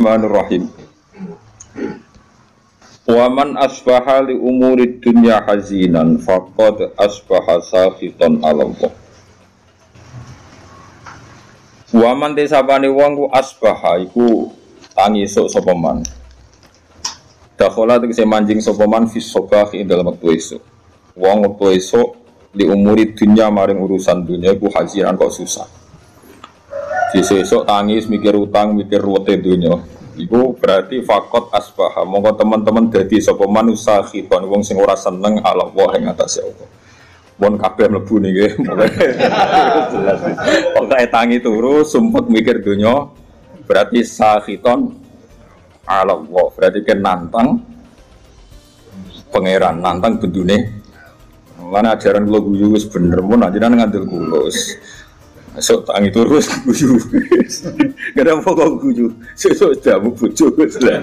Bismillahirrahmanirrahim. Wa man asbaha li umuri dunya hazinan faqad asbaha sakhitan 'ala Allah. Wa man desabane wong ku asbaha iku tangi esuk sapa man. Dakhala tegese manjing sapa man fi sabah ing dalem wektu esuk. Wong wektu esuk li umuri dunya maring urusan dunya iku hazinan kok susah. Sesuk tangis mikir utang, mikir ruwete dunya. Iku berarti fakot asbaha. Monggo teman-teman dadi sapa manusa khiton wong sing ora seneng ala Allah ing atase Allah. Pun kabeh mlebu niki. Pokoke tangi turu sumpek mikir dunya berarti sakhiton ala Allah. Berarti kan nantang pangeran, nantang bendune. Lan ajaran kula guyu wis bener mun ajaran ngandel kula. Esok tangi terus guyu. Kadang pokok guyu. Sesuk jamu bojo wis lah.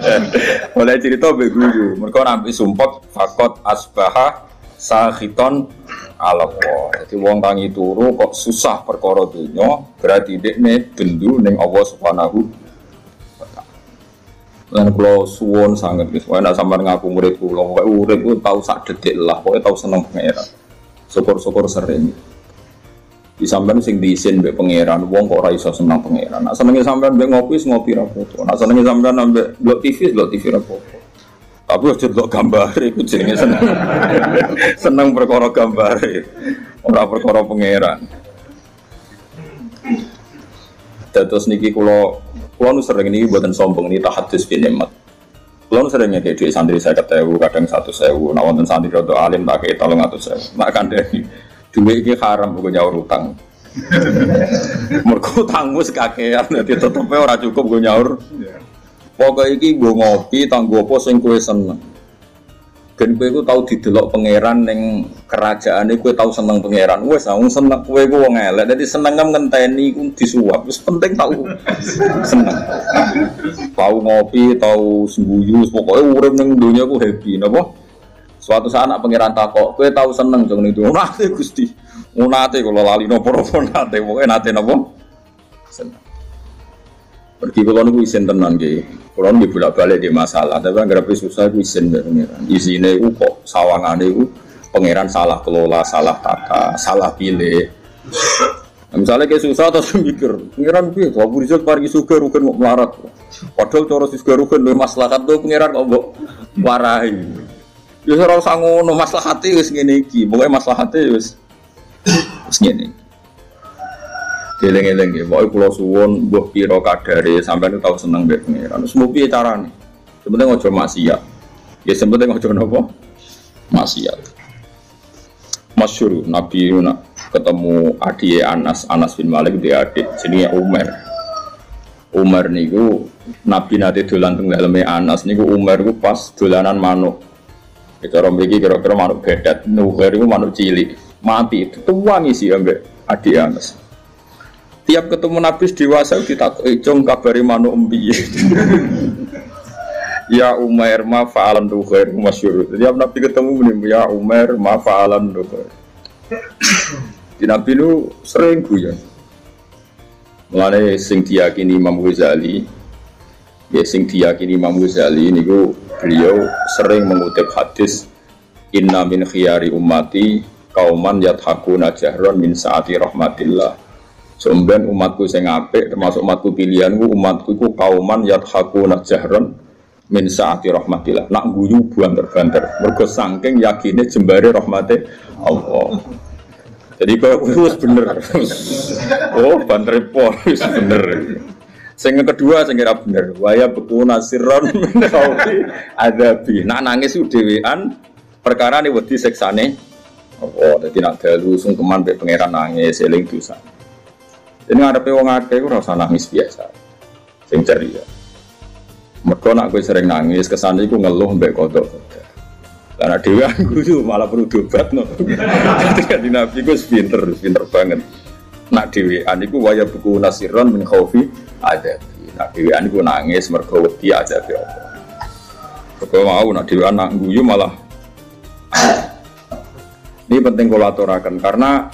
Oleh cerita mbek guyu. Mergo nampi sumpek fakot asbaha sakhiton ala Allah. Dadi wong tangi turu kok susah perkara donya, berarti dekne bendu ning Allah Subhanahu wa taala. Lan kula suwun sanget wis ana sampeyan ngaku murid kula, pokoke urip ku tau sak detik lah, pokoke tau seneng pangeran. Syukur-syukur sering. Di sampean sing diisin mbek pangeran, wong kok ora iso seneng pangeran. Nek senenge sampean mbek ngopi ra foto. Nek senenge sampean mbek delok TV ra foto. Tapi aja delok gambare iku jenenge seneng. Seneng perkara gambare, ora perkara pangeran. Terus niki kula nu sering niki mboten sombong niki tahadus bin nikmat. Kula nu sering ngeke dhuwit santri 50.000, kadang 100.000. Nek wonten santri rada alim tak kei 300.000. Nek kandhani duit iki haram kok nyaur utang. Mergo utangmu sekakean dadi tetepe ora cukup go nyaur. Pokoke iki nggo ngopi tanggo apa sing kowe seneng. Gen kowe iku tau didelok pangeran ning kerajaane kowe tau seneng pangeran. Wis wong seneng kowe iku wong elek. Dadi seneng ngenteni iku disuap. Wis penting tau seneng. Tau ngopi, tau sembuyu, pokoke urip ning donya ku happy napa? Suatu saat anak pangeran takok, kowe tau seneng jeng niku. Nate Gusti. Nate kula lali napa-napa nate, pokoke nate napa? Seneng. Pergi kula niku isin tenan nggih. Kula nggih bolak-balik di masalah, tapi anggere susah iku isin mbek pangeran. Isine iku kok sawangane iku pangeran salah kelola, salah tata, salah pilih. Misalnya kayak susah terus mikir, pangeran piye? Wabu rizal pargi suga rugen kok melarat. Padahal cara suga rugen luwih maslahat tuh pangeran kok mbok warahi. Ya ora usah ngono, maslahate wis ngene iki. Pokoke maslahate wis ngene. Deleng-eleng nggih, pokoke kula suwun mbuh pira kadare sampeyan tau seneng mbek pangeran. Wis mung piye carane? Sepenting aja maksiat. Ya sepenting aja napa? Maksiat. Masyhur Nabi ketemu adike Anas bin Malik dia adik jenenge Umar. Umar niku Nabi nate dolan teng daleme Anas niku Umar niku pas dolanan manuk. Cara mriki kira-kira manuk bedat, nuher iku manuk cilik, mati tuwangi sih ambek adik Anas. Tiap ketemu Nabi dewasa ditakoki, "Jong kabari manuk empiye?" Ya Umar ma fa'alan nuher masyhur. Tiap Nabi ketemu muni, "Ya Umar ma fa'alan nuher." Di Nabi lu sering guyon. Mulane sing diyakini Imam Ghazali, niku beliau sering mengutip hadis inna min khiyari ummati kauman yathakuna jahron min saati rahmatillah. Sampeyan umatku sing apik termasuk umatku pilihanku, umatku iku kauman yathakuna jahron min saati rahmatillah. Nak guyu banter-banter mergo saking yakine jembare rahmate Allah. Jadi kok wis bener. Oh, banter pol wis bener. Sing kedua sing kira bener, waya beku nasirron menawi adabi. Nak nangis ku dhewean perkara ne wedi siksane. Oh, dadi nak dalu sungkeman mbek pangeran nangis eling dosa. Dene ngarepe wong akeh ora usah nangis biasa. Sing ceria. Mergo nak kowe sering nangis kesane iku ngeluh mbek kodok. Karena dhewean kudu malah perlu dobatno. Dadi Nabi ku pinter banget. Nak dhewean iku waya beku nasirron min khaufi ada. Nak dhewean iku nangis mergo wedi ajabe Allah. Kok mau nak dhewean nak guyu malah ini penting kula aturaken karena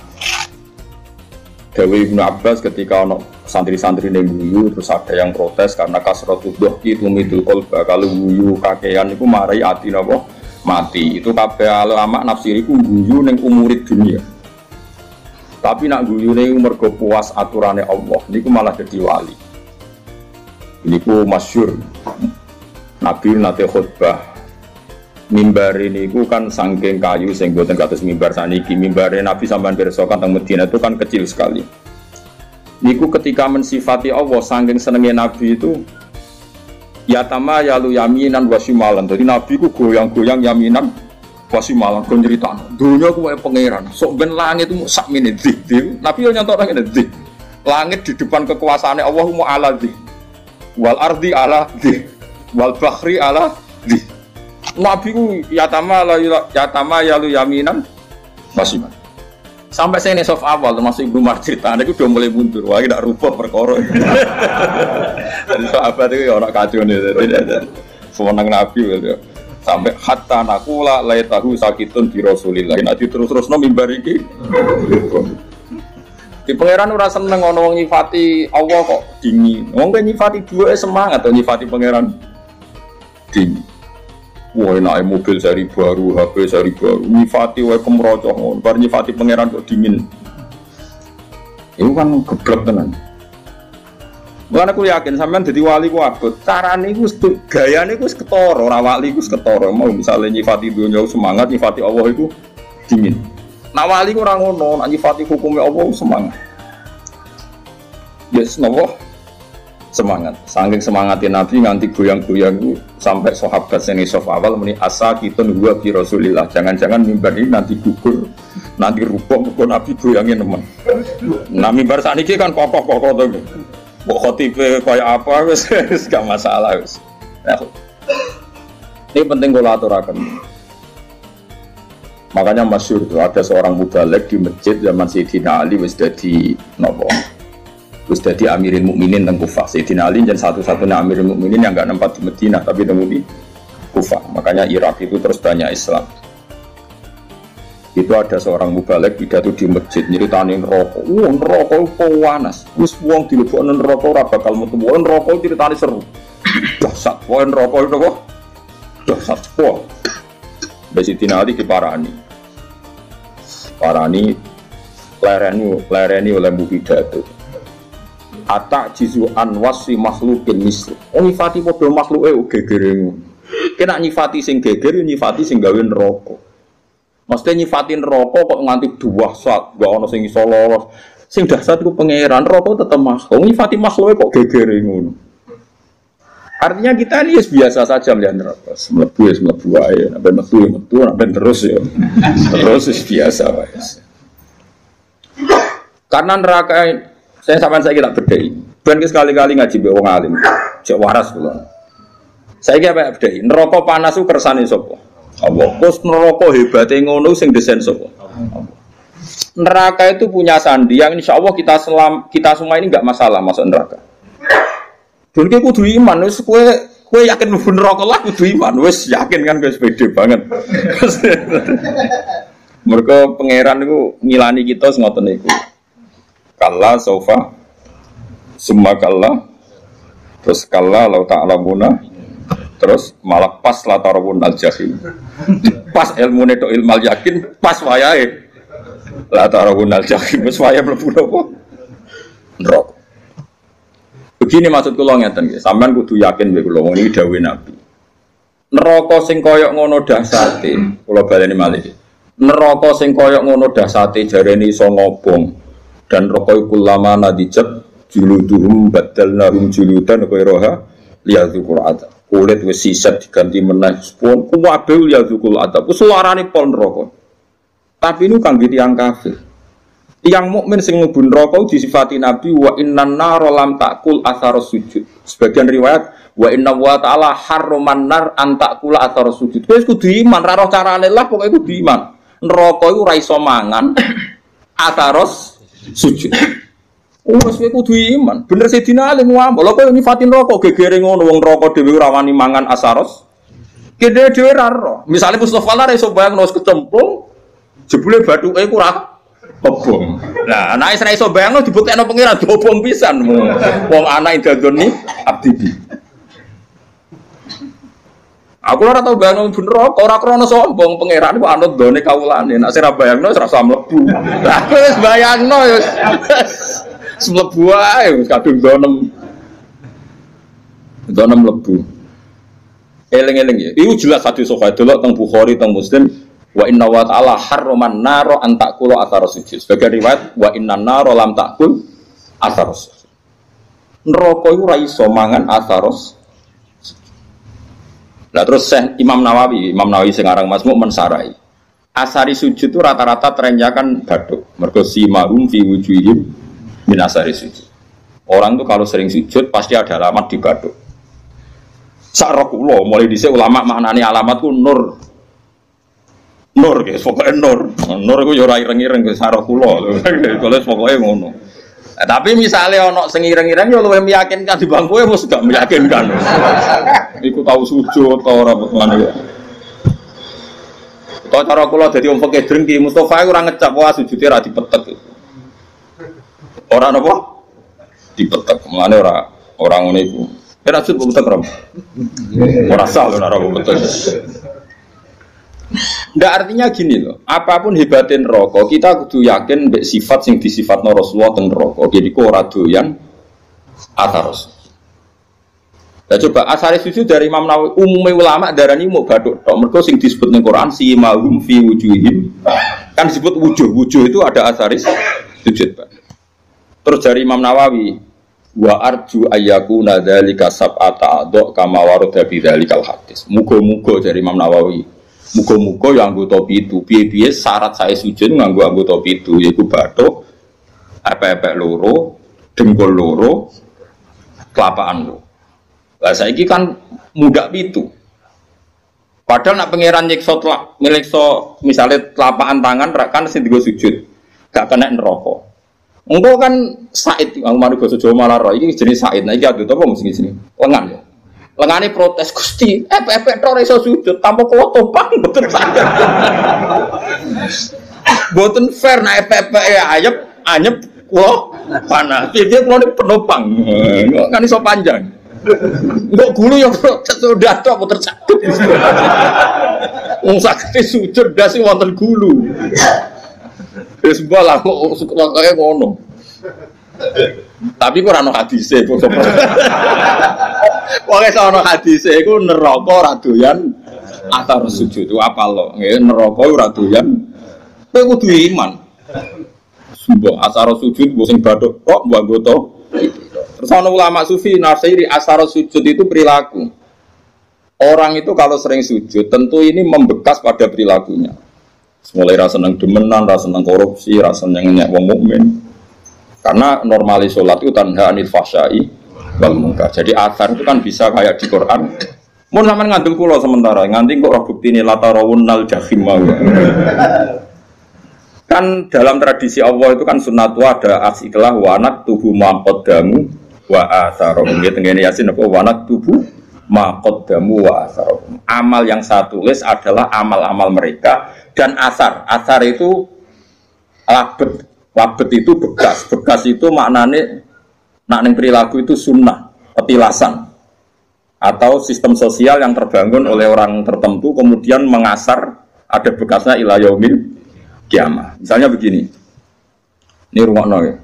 Dewi Ibnu Abbas ketika ono santri-santri yang guyu, terus ada yang protes karena kasratul dhahki tumidul qalba. Kalau guyu kakean itu marai ati napa mati. Itu kabeh ulama nafsir iku guyu ning umurid dunia. Tapi nak guyu ning mergo puas aturane Allah, niku malah dadi wali. Niku masyhur. Nabi nate khutbah. Mimbar ini ku kan saking kayu sing boten kados mimbar saniki. Mimbare Nabi sampean pirsa kan teng Madinah itu kan kecil sekali. Niku ketika mensifati Allah saking senenge Nabi itu yatama yalu yaminan wasimalan. Jadi Nabi ku goyang-goyang yaminan wasimalan kon critane. Dunya ku wae pangeran. Sok ben langit itu sak menit dik. Nabi yo nyontok ngene dik. Langit di depan kekuasaane Allah mu ala dik. Wal ardi ala dik. Wal bahri ala dik. Nabi ku yatama yalu yaminan wasimalan. Sampai saya soft awal termasuk Ibnu Marjita, itu udah mulai mundur. Wah, tidak rubah perkara. Jadi sahabat itu orang kacau nih, semenang Nabi gitu. Sampai hatta nakula laitahu sakitun di Rasulillah. Nanti terus no mimbar iki. Di pangeran ora seneng ono wong nyifati Allah kok dingin. Wong kan nyifati dua semangat atau nyifati pangeran dingin. Wah, enak mobil seri baru, HP seri baru, nyifati wae kemrocoh, bar nyifati pangeran kok dingin. Itu kan geblek tenan. Mulane aku yakin sampean dadi wali ku abot. Carane iku gayane iku wis ketara, ora wali iku wis ketara. Mau misale nyifati dunya semangat, nyifati Allah iku dingin. Nak wali ku ora ngono, nak nyifati hukume Allah semangat. Yes, nopo? Semangat, saking semangatin Nabi nganti goyang-goyang itu sampai sahabat seni soft awal meni asa kita nunggu bi Rasulillah. Jangan-jangan mimbar ini nanti gugur, nanti rubuh, kok Nabi goyangin teman. Nah mimbar saat ini kan kokoh-kokoh tuh, khotibe kayak apa, wes gak masalah wes. Ini penting kalau aturakan. Makanya masyhur tuh ada seorang mubalek di masjid zaman Sayyidina Ali wes jadi nopo. Terus jadi Amirul Mukminin teng Kufah. Sayyidina Ali dan satu-satunya Amirul Mukminin yang enggak nempat di Madinah tapi nemu di Kufah. Makanya Irak itu terus banyak Islam. Itu ada seorang mubalek pidato di masjid nyritani neraka. Neraka panas. Wis wong dilebokno neraka ora bakal metu. Neraka critane seru. Dahsyat. Neraka itu kok dahsyat. Sayyidina Ali diparani. Parani lereni oleh pidato. Atak jizu anwasi makhlukin mislu. Nyifati padha makhluke gegere. Kena nyifati sing geger, nyifati sing gawe neraka. Mesti nyifati neraka kok nganti dahsyat, gak ono sing iso lolos. Sing dahsyat iku pangeran, neraka tetep makhluk. Nyifati makhluke kok gegere ngono. Artinya kita ini biasa saja melihat neraka. Mlebu wae, nek metu, nek terus ya. Terus biasa wae. Karena neraka saya sampean saya kira bedai. Ben sekali-kali ngaji mbek wong alim. Cek waras kula. Saya kira apa bedai. Neraka panas ku kersane sapa? Allah. Terus neraka hebate ngono sing desain sapa? Allah. Neraka itu punya sandi yang insyaallah kita semua ini enggak masalah masuk neraka. Dan kowe kudu iman wis kowe yakin mlebu neraka lah kudu iman. Wis yakin kan wis pede banget. Mergo pangeran niku ngilani kita ngoten niku. Kalla sofa summa kalla terus kalla lau ta'lamuna terus malah pas la tarawun al-jahim pas ilmu neto ilmal yakin pas wayahe la tarawun al-jahim pas wayahe mlebu apa neraka. Begini maksud kula ngeten nggih, sampean kudu yakin mek kula wong iki dawuhe Nabi. Neraka sing kaya ngono dahsate, kula baleni malih. Neraka sing kaya ngono dahsate jarene iso ngobong. Dan rokoi kulama nadijat juluduhum badalnahum juludan khairaha liyadzukul adab. Kulit wis sisat diganti meneh pun kuwabe liyadzukul adab. Suarane pol neraka. Tapi ini kangge tiyang kafir. Tiyang mukmin sing mlebu neraka disifati Nabi wa innan nar lam takul atharus sujud. Sebagian riwayat wa inna wa ta'ala harraman nar an takula atharus sujud. Wis kudu iman, ra roh carane lah pokoke kudu iman. Neraka iku ora iso mangan atharus sujud. Wes kowe kudu iman. Bener Sayyidina Ali ngomong, lha kok nyifati neraka gegere ngono wong neraka dhewe ora wani mangan asaros. Kene dhewe ra ro. Misale Mustofa lah iso bayang wis kecemplung jebule bathuke ku ora obong. Nah, anake ora iso bayangno dibuktekno pengiran diobong pisan. Wong anak dadoni abdi. Aku ora tau bayangno bener ora krana sombong pangeran kok anut done kawulane. Nek ora bayangno ora usah mlebu. Lah wis bayangno wis mlebu ae wis kadung donem. Donem mlebu. Eling-eling ya. Iku jelas hadis sahih delok teng Bukhari teng Muslim wa inna wa ta'ala harraman naro an ta'kulu athar sujud. Sebagai riwayat wa innan naro lam ta'kul athar sujud. Neraka iku ora iso mangan athar. Nah terus Imam Nawawi sing aran Masmuk mensarai. Asari sujud itu rata-rata trennya kan bathuk. Mergo simahum fi wujuhihim min asari sujud. Orang tuh kalau sering sujud pasti ada alamat di bathuk. Sak kula mulai dhisik ulama maknane alamat ku nur. Nur guys, pokoknya nur. Nur iku ya ora ireng-ireng guys sak kula. Kalau pokoke ngono. Tapi misalnya ono sing ireng-ireng ya luwih meyakinkan di bangku ya mesti gak meyakinkan. Iku tahu sujud ta ora ngono ya. Kok cara kula dadi wong fikih drengki Mustofa ora ngecap wah sujude ra dipetek. Ora napa? Dipetek. Mulane ora ngono iku. Kira sujud betul rom. Ora sah lho ora betul. Ndak artinya gini loh, apapun hebatin neraka, kita kudu yakin mbek sifat sing disifatno Rasulullah teng neraka. Jadi kok ora doyan atharos. Lah coba asare sujud dari Imam Nawawi, umume ulama darani mau bathuk tok. Mergo sing disebut ning Quran si mahum fi wujuhim. Kan disebut wujuh itu ada asaris sujud, Pak. Terus dari Imam Nawawi wa arju ayyakuna dzalika sab'ata adha kama warada bi dzalikal hadis. Muga-muga dari Imam Nawawi. Muga-muga yang anggota pitu. Piye-piye syarat saya sujud nganggo anggota pitu yaiku bathuk, epek-epek loro, dengkul loro, kelapaan loro. Lah saiki kan muda pitu. Padahal nak pangeran nyiksa misalnya telapakan tangan kan sing digo sujud. Gak kena neraka. Engko kan Said, aku mari basa Jawa malah ro iki jenis Said. Nah iki adu apa mesti sini? Lengan ya. Lengane protes Gusti, epek tok iso sujud tanpa kulo topang mboten saged. Mboten fair nek epek anyep kulo panas. Piye kulo penopang. Kan iso panjang. Mbok gulu ya sudah tok mboten saged. Wong saged sujud ndas wonten gulu. Wis bola kok kaya ngono. Tapi kok ora ono hadise kok. Wong iso ono hadise iku neraka ora doyan atar sujud. Apa lo? Nggih neraka ora doyan. Kowe kudu iman. Sumpah asar sujud mbok sing bathuk kok mbok anggota. Terus ana ulama sufi nafsiri asar sujud itu perilaku. Orang itu kalau sering sujud tentu ini membekas pada perilakunya. Mulai rasa seneng demenan, rasa seneng korupsi, rasa seneng nyek wong mukmin. Karena normalis sholat itu tanha anil fahsyai wal munkar. Jadi athar itu kan bisa kayak di Quran. Mun sampean ngandel kula sementara, nganti kok ora buktine latarawunnal jahim. Kan dalam tradisi Allah itu kan sunnatu ada asiklah wa naktubu ma qaddamu wa atharum. Nggih tengene Yasin apa wa naktubu ma qaddamu wa atharum. Amal yang saya tulis adalah amal-amal mereka dan asar. Asar itu labet itu bekas itu maknane nak ning perilaku itu sunnah, petilasan atau sistem sosial yang terbangun oleh orang tertentu kemudian mengasar ada bekasnya ila yaumil kiamah. Misalnya begini, ini rungokno ya.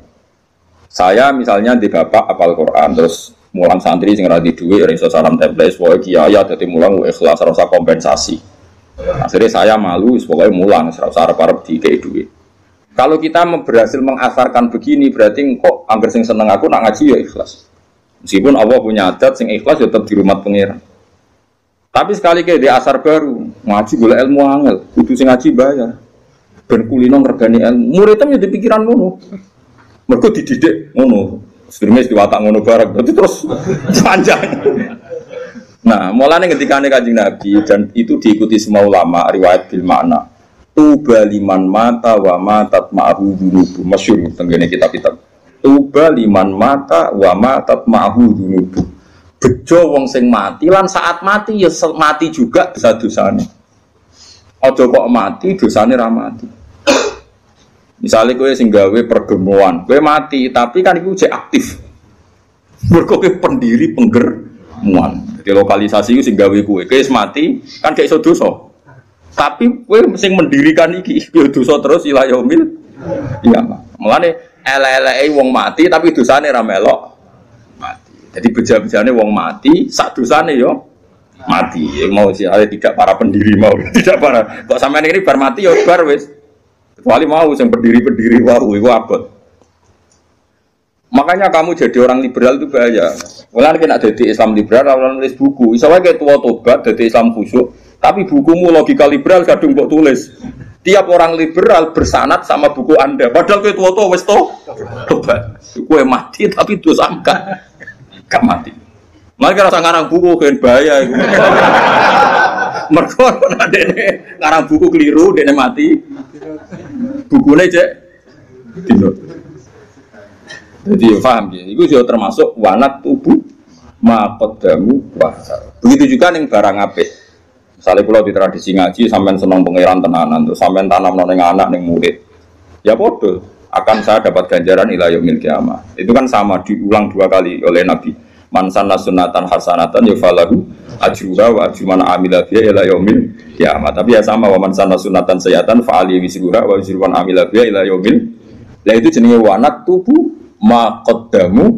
Saya misalnya di bapak apal Quran terus mulang santri sing ra di dhuwit ora iso salam template pokoke kiai dadi mulang ikhlas rasa kompensasi. Akhirnya saya malu pokoke mulang ora usah arep-arep dikei dhuwit. Kalau kita berhasil mengasarkan begini berarti kok angger sing seneng aku nak ngaji ya ikhlas. Meskipun Allah punya adat sing ikhlas ya tetap di rumah pengiran. Tapi sekali ke di asar baru ngaji golek ilmu angel, kudu sing ngaji bayar. Ben kulino ngregani ilmu. Muridnya ya dipikiran ngono. Mergo dididik ngono. Sedurunge diwatak ngono bareng. Berarti terus panjang. Nah, mulane ketikane Kanjeng Nabi dan itu diikuti semua ulama riwayat bil makna. Tuba liman mata wa matat ma'hu dunubu. Masyhur tenggene kitab-kitab. Tuba liman mata wa matat ma'hu dunubu. Bejo wong sing mati lan saat mati ya mati juga dosa-dosane. Aja kok mati dosane ra mati. Misalnya kowe sing gawe pergemuan, kowe mati, tapi kan iku cek aktif. Mergo kowe pendiri penggermuan. Jadi lokalisasi iku sing gawe kowe mati, kan gak iso dosa. Tapi kowe sing mendirikan iki yo dosa terus ila yaumil. Iya, mulane elek-eleke wong mati tapi dosane ra melok mati. Jadi beja-bejane wong mati, sak dosane yo mati. Mau sih tidak para pendiri mau, tidak para. Kok sampean ini bar mati yo bar wis. Kecuali mau sing pendiri-pendiri wau iku abot. Makanya kamu jadi orang liberal itu bahaya. Mulane nek dadi Islam liberal ora nulis buku, iso wae tua tobat dadi Islam khusyuk, tapi bukumu logika liberal kadung mbok tulis. Tiap orang liberal bersanad sama buku Anda. Padahal kowe tua-tua wis tobat. Kowe mati tapi dosa gak mati. Makanya rasa ngarang buku kan bahaya iku. Mergo nek dene ngarang buku keliru, dene mati. Bukune cek dino. Jadi paham ya, itu juga termasuk wanat tubuh maqaddamu wa. Begitu juga ning barang apik. Misalnya kalau di tradisi ngaji sampean senang pangeran tenanan, terus sampean tanam ning anak ning murid. Ya bodoh, akan saya dapat ganjaran ila yaumil kiamah. Itu kan sama diulang 2 kali oleh Nabi. Man sanna sunnatan hasanatan yufalahu ajruha wa ajru man amila biha ila yaumil kiamah. Tapi ya sama wa man sanna sunnatan sayyatan fa ali wisruha wa ajru man amila biha ila yaumil. Lah itu jenenge wanat tubuh maqaddamu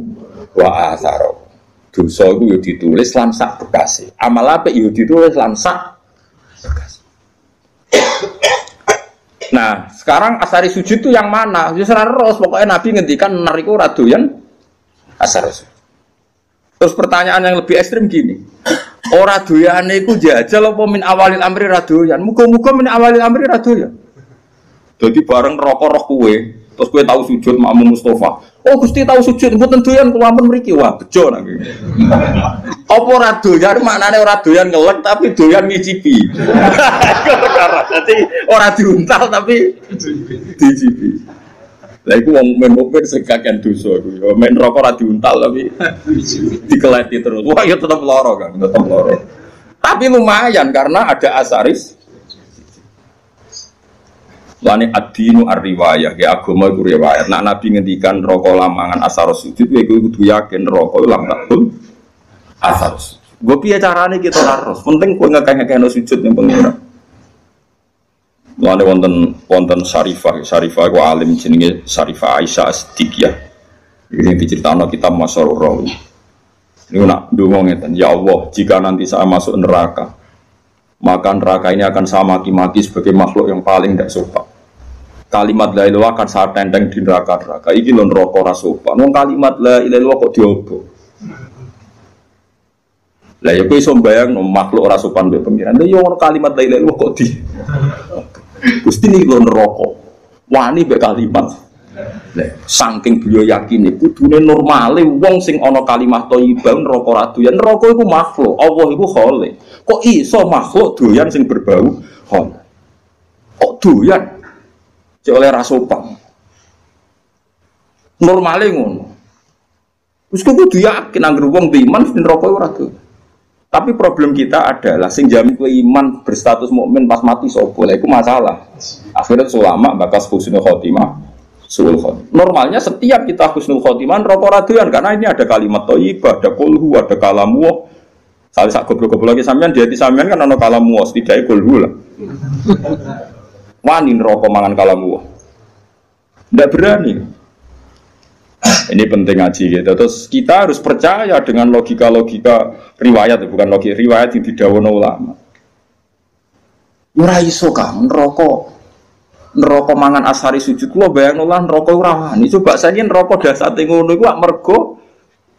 wa atharu. Dosa itu yo ditulis lan sak bekase. Amal apik yo ditulis lan sak bekase. Nah, sekarang asari sujud itu yang mana? Wis ora ros, pokoknya Nabi ngendikan nariku ora doyan asar sujud. Terus pertanyaan yang lebih ekstrim gini. Ora doyane iku jajal apa min awalil amri ra doyan? Muga-muga min awalil amri ra doyan. Dadi bareng rokok roh kowe, terus kowe tahu sujud makmum Mustafa. Oh Gusti tahu sujud, mboten doyan kula ampun mriki. Wah, bejo nang iki. Apa ora doyan maknane ora doyan ngelek tapi doyan ngicipi. Dadi ora diuntal tapi dicipi. Lah iku wong men mukmin sing kakean dosa iku. Ya men rokok ora diuntal tapi dikeleti terus. Wah, ya tetep lara kan, tetep lara. Tapi lumayan karena ada asaris. Lani ad-dinu ar-riwayah, ya agama itu riwayat. Nak Nabi ngendikan rokok lamangan asar sujud, ya gue kudu yakin rokok lamangan asar sujud. Gue piye carane kita harus, penting gue ngekeh-ngekeh sujud yang pengira. Lani wonten Syarifah gue alim jenenge Syarifah Aisyah As-Siddiqiyah. Ini diceritakan kitab Masyarur Rawi. Ini nak ndonga ngeten, ya Allah, jika nanti saya masuk neraka, maka neraka ini akan saya maki-maki sebagai makhluk yang paling tidak sopan. Kalimat la ilaha akan saya tenteng di neraka-neraka. Iki lho neraka ora sopan. Wong kalimat la ilaha kok diobo. Lah ya kowe iso mbayangno makhluk ora sopan mbek pengiran. Lah yo kalimat la ilaha kok di. Gusti niki lho neraka. Wani mbek kalimat. Lah saking beliau yakin kudune normale wong sing ana kalimat thayyibah neraka ora doyan. Neraka iku makhluk, Allah iku khalik. Kok iso makhluk doyan sing berbau khol? Kok doyan? Cek oleh rasopan. Normale ngono. Wis kudu yakin anggere wong iman mesti neraka ora doyan. Tapi problem kita adalah sing jamin kowe iman berstatus mukmin pas mati sapa? Lha iku masalah. Akhirat ulama bakas husnul khotimah. Normalnya setiap kita husnul khotimah neraka doyan karena ini ada kalimat thayyibah, ada qulhu, ada kalamu. Salah sak goblok-goblok lagi sampean di hati sampean kan ana kalamu setidaknya qulhu lah. Wani neraka mangan kalamu. Ndak berani. Ini penting ngaji gitu. Terus kita harus percaya dengan logika-logika riwayat, bukan logika riwayat yang didhawuhna ulama. Ora iso kan neraka mangan asari sujud kula bayangno lah neraka ora wani. Coba saiki neraka dasate ngono iku wak mergo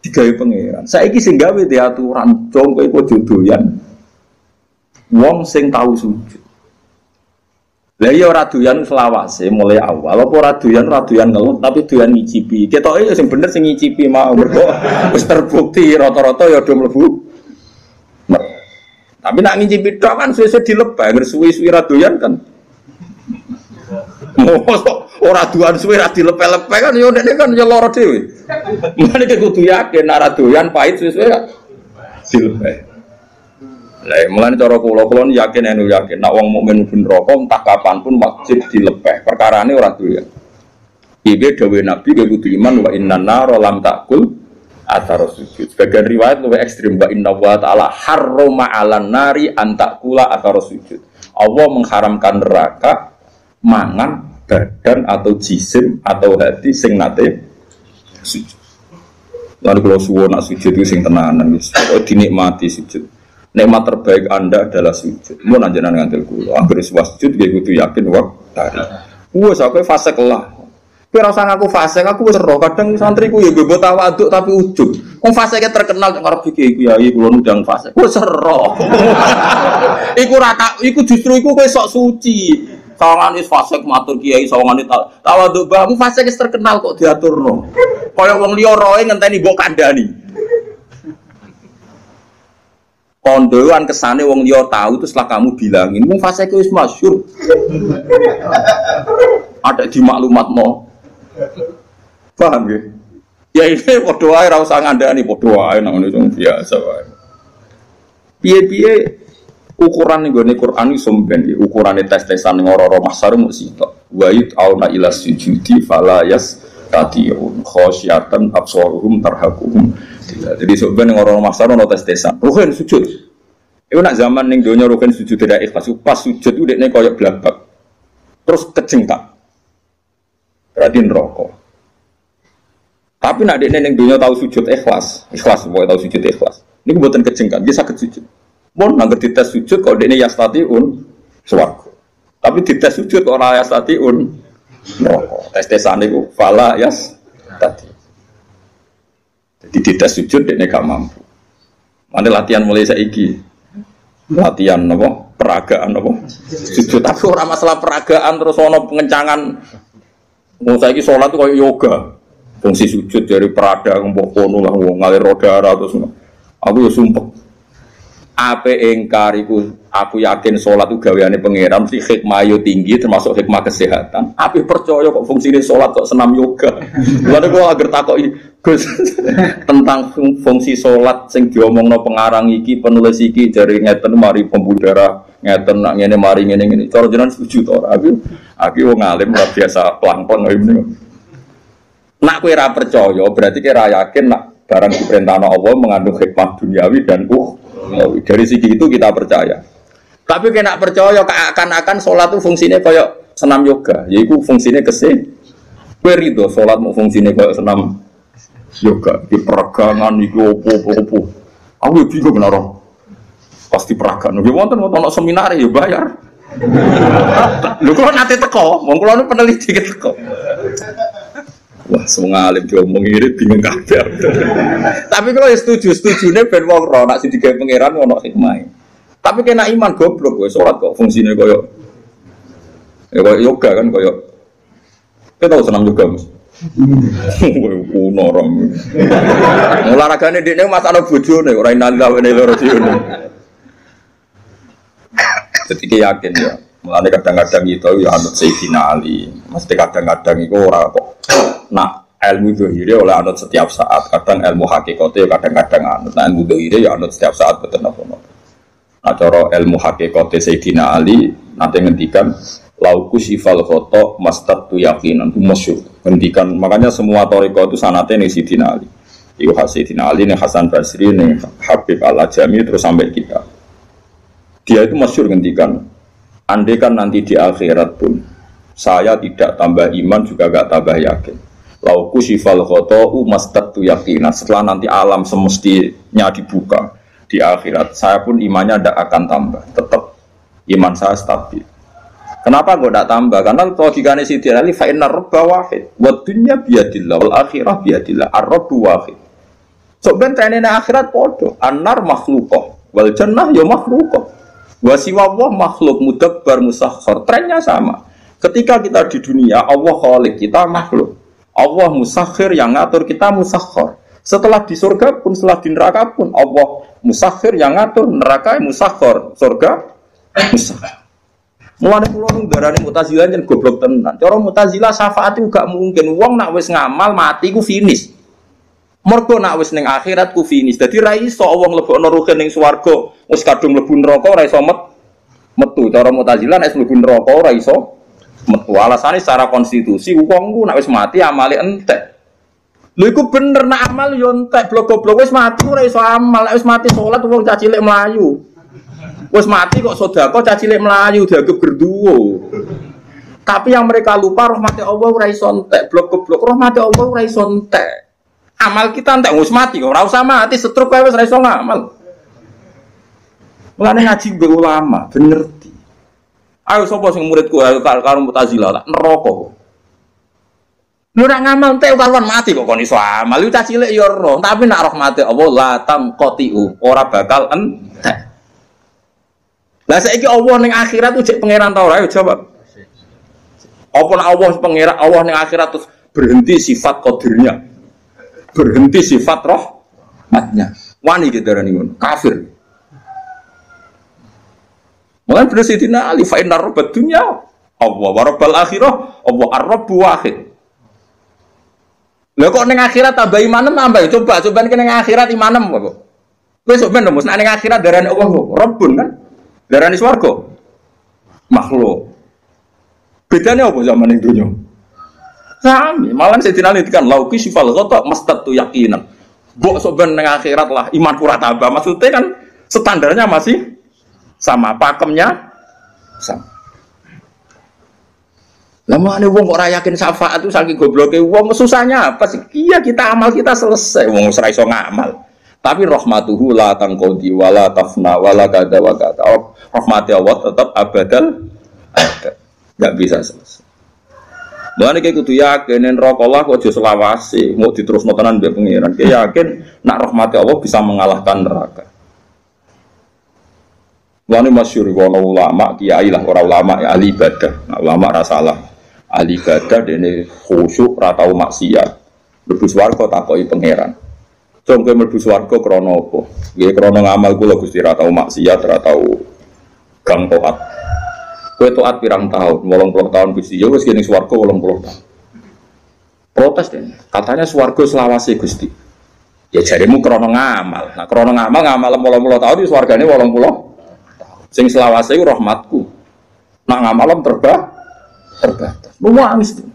digawe pangeran. Saiki sing gawe di aturan dong kowe iku dodoyan. Wong sing tau sujud. Lah ya ora doyan selawase mulai awal apa ora doyan ngelut tapi doyan ngicipi. Ketoke ya sing bener sing ngicipi mau mergo wis terbukti rata-rata ya do mlebu. Tapi nak ngicipi tok kan suwe-suwe dilebah, suwe-suwe ra doyan kan. Ora doyan suwe ra dilepe-lepe kan ya ndekne kan ya lara dhewe. Mulane kudu yakin nek ra doyan pahit suwe-suwe dilepe. Lah mulane cara kula yakin nek wong mukmin ben neraka entah kapan pun wajib dilepeh. Perkarane ora doyan. Iki dawuh Nabi kudu iman wa inna nar lam takul athar sujud. Sebagian riwayat lebih ekstrim wa inna wa ta'ala harrama 'alan nari an takula athar sujud. Allah mengharamkan neraka mangan badan atau jisim atau hati sing nate sujud. Lalu kalau suwon nak sujud itu sing tenanan wis. Oh dinikmati sujud. Nikmat terbaik Anda adalah sujud. Mun anjenan ngantil kula, anggere sujud nggih kudu yakin waktari. Wes aku fase kelah. Kowe ora usah ngaku fase, aku wis ero. Kadang santriku ya mbok tawaduk tapi ujug. Wong fase terkenal karo iki kiai kula nundang fase. Wis ero. Iku justru iku kowe sok suci. Sawangane fase matur kiai, sawangane tawaduk bamu fase terkenal kok diaturno. Kaya wong liya roe ngenteni mbok kandhani. Kondoan kesane wong liya tahu itu setelah kamu bilangin, wong fase ku wis masyhur. Ada di maklumatno. Paham nggih? Ya ini padha wae ora usah ngandani padha wae nang ngono biasa wae. Piye-piye ukuran nggone Quran iki somben iki, ukurane tes-tesan ning ora-ora mahsar mung sitok. Wa yut'auna ila sujudi fala yastati'un khasyatan absaruhum tarhaquhum. Jadi somben ning ora-ora mahsar ono tes-tesan. Ruhin sujud. Iku nak zaman ning donya ruhin sujud tidak ikhlas, pas sujud ku dekne koyo blabak. Terus kejeng tak. Berarti neraka. Tapi nak dekne ning donya tahu sujud ikhlas pokoke tahu sujud ikhlas. Niku mboten kejeng kan, bisa sujud. Mun nang dites sujud kok dekne yastatiun swarga. Tapi dites sujud kok ora yastatiun neraka. Tes-tesan niku fala yastati. Jadi dites sujud dekne gak mampu. Mane latihan mulai saiki. Latihan apa? Peragaan apa? Sujud tapi ora masalah peragaan terus ono pengencangan. Wong saiki salat koyo yoga. Fungsi sujud dari perada mbok kono lah wong ngalir rodara terus. Aku ya sumpek. Ape engkar iku aku yakin salat ku gaweane pangeran mesti hikmah yo tinggi termasuk hikmah kesehatan. Ape percaya kok fungsine salat kok senam yoga. Lalu kok agar takoki Gus tentang fungsi salat sing diomongno pengarang iki penulis iki jare ngeten mari pembuluh darah ngeten nak ngene mari ngene cara jenengan setuju to ora aku wong alim ora biasa plang-plang ngene nak kowe ora percaya berarti kowe ora yakin nak barang diperintahno Allah mengandung hikmah duniawi dan dari segi itu kita percaya tapi kowe nak percaya akan salat itu fungsinya kayak senam yoga yaiku fungsinya kowe rido salat mau fungsinya kayak senam yoga di peragangan iku opo-opo. Aku yo bingung benar. Pasti peragan. Nggih wonten seminar ya bayar. Lho kok nate teko, wong kula nu peneliti teko. Wah, semua alim diomong irit bingung kabeh. Tapi kalau setujune ben wong ro nek sing digawe pangeran ono hikmah. Tapi kena iman goblok kowe salat kok fungsine koyo ya koyo yoga kan koyo. Kita tahu senam yoga Mas. Kuno rom. Olahragane dekne masakno bojone ora inalillah wa inna ilaihi raji'un. Dadi yakin ya. Mulane kadang-kadang itu ya anut Sayyidina Ali. Mesti kadang-kadang iku ora kok nak ilmu zahire oleh anut setiap saat. Kadang ilmu hakikate kadang-kadang anut. Nah ilmu zahire ya anut setiap saat boten apa-apa. Nah cara ilmu hakikate Sayyidina Ali nanti ngendikan lauku sifal khoto mastad tu yakinan itu masyhur ngendikan makanya semua thariqah itu sanate ning Sayyidina Ali. Iku Sayyidina Ali ning Hasan Basri ning Habib Al-Ajami terus sampai kita. Dia itu masyhur ngendikan andai kan nanti di akhirat pun saya tidak tambah iman juga gak tambah yakin. Lauku sifal khoto mastad tu yakinan setelah nanti alam semestinya dibuka di akhirat saya pun imannya tidak akan tambah tetap iman saya stabil. Kenapa kok tidak tambah? Karena logikanya Sayyidina Ali fa innar rabba wahid wa dunya biyadillah wal akhirah biyadillah ar-rabbu wahid. So ben tenene akhirat padha, annar makhluqah wal jannah ya makhluqah. Wa siwa Allah makhluk mudabbar musakhkhar. Trennya sama. Ketika kita di dunia Allah khaliq, kita makhluk. Allah musakhir yang ngatur kita musakhkhar. Setelah di surga pun setelah di neraka pun Allah musakhir yang ngatur, neraka musakhkhar, surga musakhkhar. Mulane kula nang darane Mu'tazilah jan goblok tenan. Cara Mu'tazilah syafaat itu gak mungkin. Wong nak wis ngamal mati ku finish. Mergo nak wis ning akhirat ku finish. Dadi ra iso wong lebokno ruhin ning swarga wis kadung mlebu neraka ora iso metu. Cara Mu'tazilah nek mlebu neraka ora iso metu. Alasane secara konstitusi wong ku nek wis mati amale entek. Lho iku bener nak amal yo entek, blok-blok wis mati ora iso amal, wis mati salat wong cah cilik mlayu. Wis mati kok sedekah cah cilik mlayu dianggap berduo. Tapi yang mereka lupa rahmati Allah ora iso entek, blok-blok rahmati Allah ora iso entek. Amal kita entek wis mati kok ora usah mati, setruk wae wis ora iso ngamal. Mulane ngaji mbek ulama, bener ngerti. Ayo sapa sing muridku ayo karo Mu'tazilah tak neraka. Lu nak ngamal entek karuan mati kok kon iso amal. Lu cah cilik ya roh, tapi nak rahmate Allah la tamqatiu, ora bakal entek. Lah saiki Allah ning akhirat tuh jek pangeran ta ora? Ayo jawab. Apa nak Allah pangeran Allah ning akhirat terus berhenti sifat qadirnya. Berhenti sifat rahmatnya. Wani didarani ngono, kafir. Mulai bener Sayyidina Ali fa inna rabbad dunya Allah wa rabbal akhirah Allah ar-rabbu wahid. Lha kok ning akhirat tambah imanem tambah coba ning akhirat imanem kok. Kowe sok ben nek ning akhirat darane Allah Rabbun kan. Darane swarga. Makhluk. Bedane apa zaman ning dunya? Sami, malah Sayyidina Ali kan lauki sifal ghata mastatu yaqinan. Mbok sok ben ning akhirat lah iman ora tambah. Maksudnya kan standarnya masih sama, pakemnya sama. Lama ada wong kok ora yakin syafaat itu saking gobloke wong, susahnya apa sih? Iya kita amal kita selesai, wong ora iso ngamal. Tapi rahmatuhu la tanqadi wala tafna wala kada wa kada. Rahmati Allah tetap abadal abad. Enggak bisa selesai. Mulane iki kudu yakin neraka Allah kok aja selawase, mau diterusno tenan mbek pengiran. Ki yakin nak rahmati Allah bisa mengalahkan neraka. Mulane masyhur ana ulama kiai lah ora ulama ya ahli ibadah. Nah, ulama ra salah. Ahli ibadah dene khusyuk ra tau maksiat. Mlebu swarga takoki pangeran. Cung kowe mlebu swarga krana apa? Nggih krana ngamal kula Gusti ra tau maksiat, ra tau gang taat. Kowe taat pirang tahun? 80 tahun Gusti. Ya wis kene swarga 80 tahun. Protes dene. Katanya swarga selawase Gusti. Ya jaremu krana ngamal. Nah krana ngamal 80 tahun di swargane 80. Sing selawase iku rahmatku. Nak ngamalem terbatas. Nangis tuh.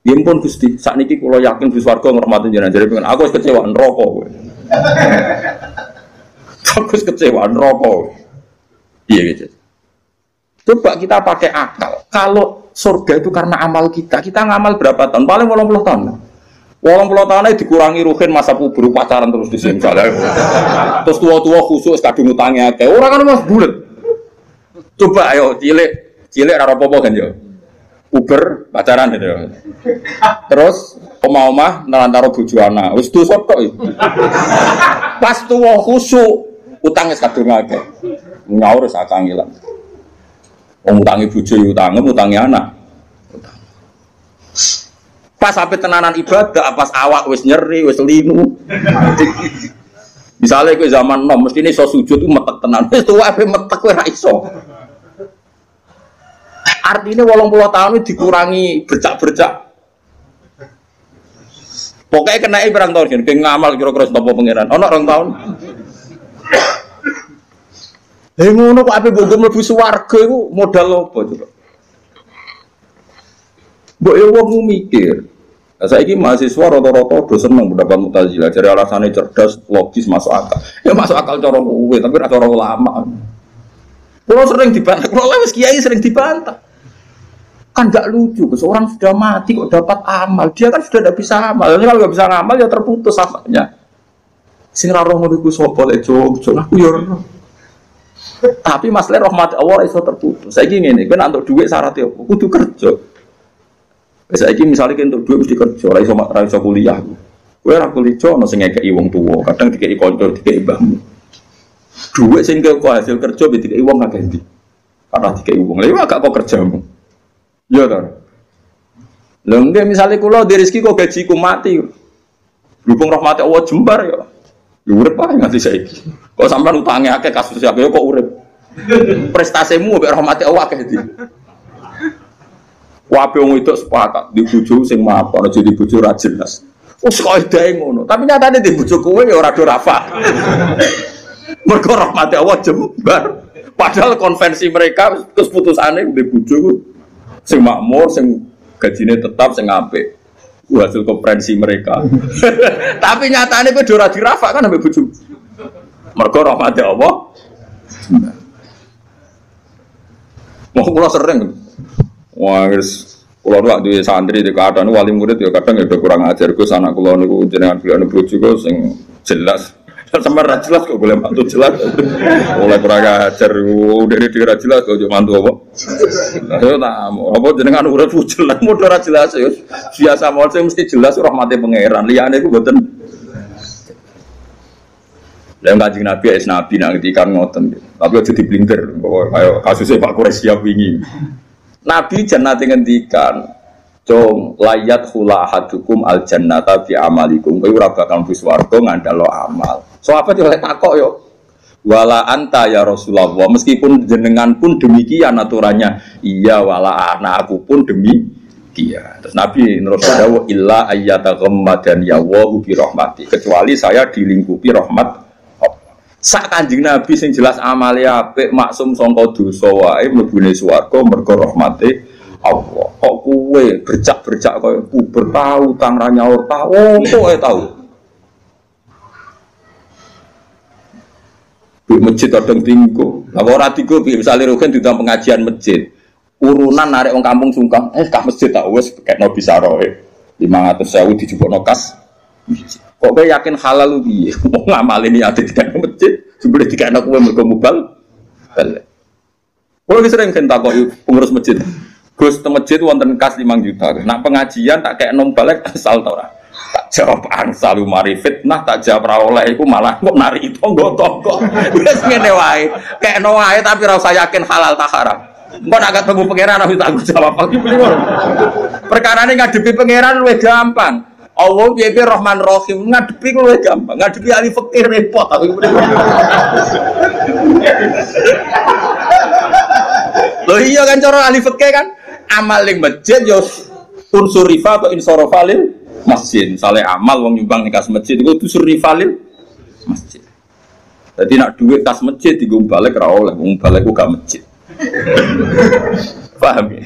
Ya ampun Gusti, sakniki kula yakin di swarga ngurmati jenengan. Jare pengen aku wis kecewa neraka kowe. Aku wis kecewa neraka. Iya gitu. Coba kita pakai akal. Kalau surga itu karena amal kita ngamal berapa tahun? Paling 80 tahun. 80 tahun aja dikurangi ruhin masa puber pacaran terus di sini. Terus tua-tua khusus kadung utangnya akeh. Ora kan mas bulet. Coba ayo cilik ora apa-apa kan yo. Uber pacaran gitu. Terus omah-omah nelantaro bojo anak. Wis dosa tok iki. Pas tuwa khusuk utang wis kadung akeh. Nyaur sak kangilan. Wong utangi bojo utangi anak. Pas sampai tenanan ibadah, pas awak wis nyeri, wis linu. Misalnya ke zaman nom, mesti ini so sujud itu metek tenan. Wis tuwa ape metek kowe ra iso. Artinya 80 tahun itu dikurangi bercak-bercak. Pokoknya kena berang tahun kan, kayak ngamal kira-kira setopo pengiran. Ono 2 tahun. Ngono kok ape mbok mlebu swarga iku modal apa coba? Mbok yo wong mikir. Saiki mahasiswa rata-rata do seneng pendapat Mu'tazilah, jare alasane cerdas, logis, masuk akal. Ya masuk akal cara kowe, tapi ora cara ulama. Kulo sering dibantah, kulo wis kiai sering dibantah. Kan enggak lucu, seorang sudah mati kok dapat amal. Dia kan sudah tidak bisa amal. Kalau enggak bisa ngamal ya terputus amalnya. Sing ra roh ngono iku sapa lek Jogja aku ya ora. Tapi masalah rahmat Allah iso terputus. Saiki ngene, kowe nek entuk dhuwit syaratnya apa? Kudu kerja. Saiki misalnya kita untuk duit mesti kerja, ora iso kuliah. Kowe ora kuliah ono sing ngekeki wong tuwa, kadang dikeki kanca, dikeki mbahmu. Duit sing kok hasil kerja dikeki wong akeh ndi. Karena dikeki wong. Lha agak kok kerjamu. Ya to. Lha nggih misale kula di rezeki kok gajiku mati. Berhubung rahmat Allah jembar ya. Ya urip ae nganti saiki. Kok sampean utange akeh kasus akeh kok urip. Prestasimu mek rahmat Allah akeh ndi. Wabe wong itu sepakat di bojo sing mapan aja di bojo ra jelas. Wis kok edae ngono, tapi nyatane di bojo kowe ya ora do rafa. Mergo rahmate Allah jembar. Padahal konvensi mereka terus putusane di bojo Sing makmur, sing gajine tetap, sing apik. Hasil konferensi mereka. Tapi nyatane kowe ora dirafak kan ambek bojo. Mergo rahmate Allah. Mau kula sering. Wah, wis kula nu duwe santri di kadang wali murid ya kadang ya kurang ajar Gus anak kula niku jenengan bilane bojo kok sing jelas. Sampai ra jelas kok boleh mantu jelas. Oleh kurang ajar dari ra jelas kok mantu apa? Yo tak apa jenengan urip jelas modho ra jelas ya. Biasa mawon sing mesti jelas rahmate pangeran. Liyane iku mboten. Lah Kanjeng Nabi es nabi nak ngendikan ngoten. Tapi aja diblinger kaya kasusnya Pak Quraisy wingi. Nabi jannate ngendikan Cung layat hula hadukum al jannata bi amalikum. Kowe ora bakal mlebu swarga ngandalo amal. Sahabat yo lek takok yo. Wala anta ya Rasulullah. Meskipun jenengan pun demikian aturannya. Iya wala aku pun demikian. Terus Nabi nerus dawuh illa ayyataghammadan ya wa bi rahmati. Kecuali saya dilingkupi rahmat Allah. Sak Kanjeng Nabi sing jelas amale apik maksum sangka dosa wae mlebune swarga mergo rahmate Allah. Kok kowe bercak-bercak koyo puber tau tang ra nyaur tau kok tau. Di masjid kadang tingko. Lah ora tingko piye misale rogen diundang pengajian masjid. Urunan narik wong kampung sungkan, kah masjid tak wis kekno bisa roe. 500.000 dijupukno kas. Kok kowe yakin halal piye? Wong ngamale niate dikene masjid, jebule dikene kowe mergo mubal. Balik. Kulo sering takoki pengurus masjid. Gus te masjid wonten kas 5 juta. Nak pengajian tak kekno balik asal ta ora. Tak jawab angsal mari fitnah tak jawab ra oleh iku malah kok nari tangga-tangga. Wis ngene wae. Kekno wae tapi ora usah yakin halal ta haram. Engko nak ketemu pangeran harus tanggung jawab. Perkarane ngadepi pangeran luwih gampang. Allah piye-piye Rahman Rahim ngadepi luwih gampang. Ngadepi ahli fikih repot aku. Loh iya kan cara ahli fikih kan amal ning masjid yo unsur rifa atau insorofalil masjid. Misalnya amal wong nyumbang ning kas masjid iku unsur rifalil masjid. Jadi nak duit kas masjid digo balik ra oleh, wong balik ku gak masjid. Paham ya?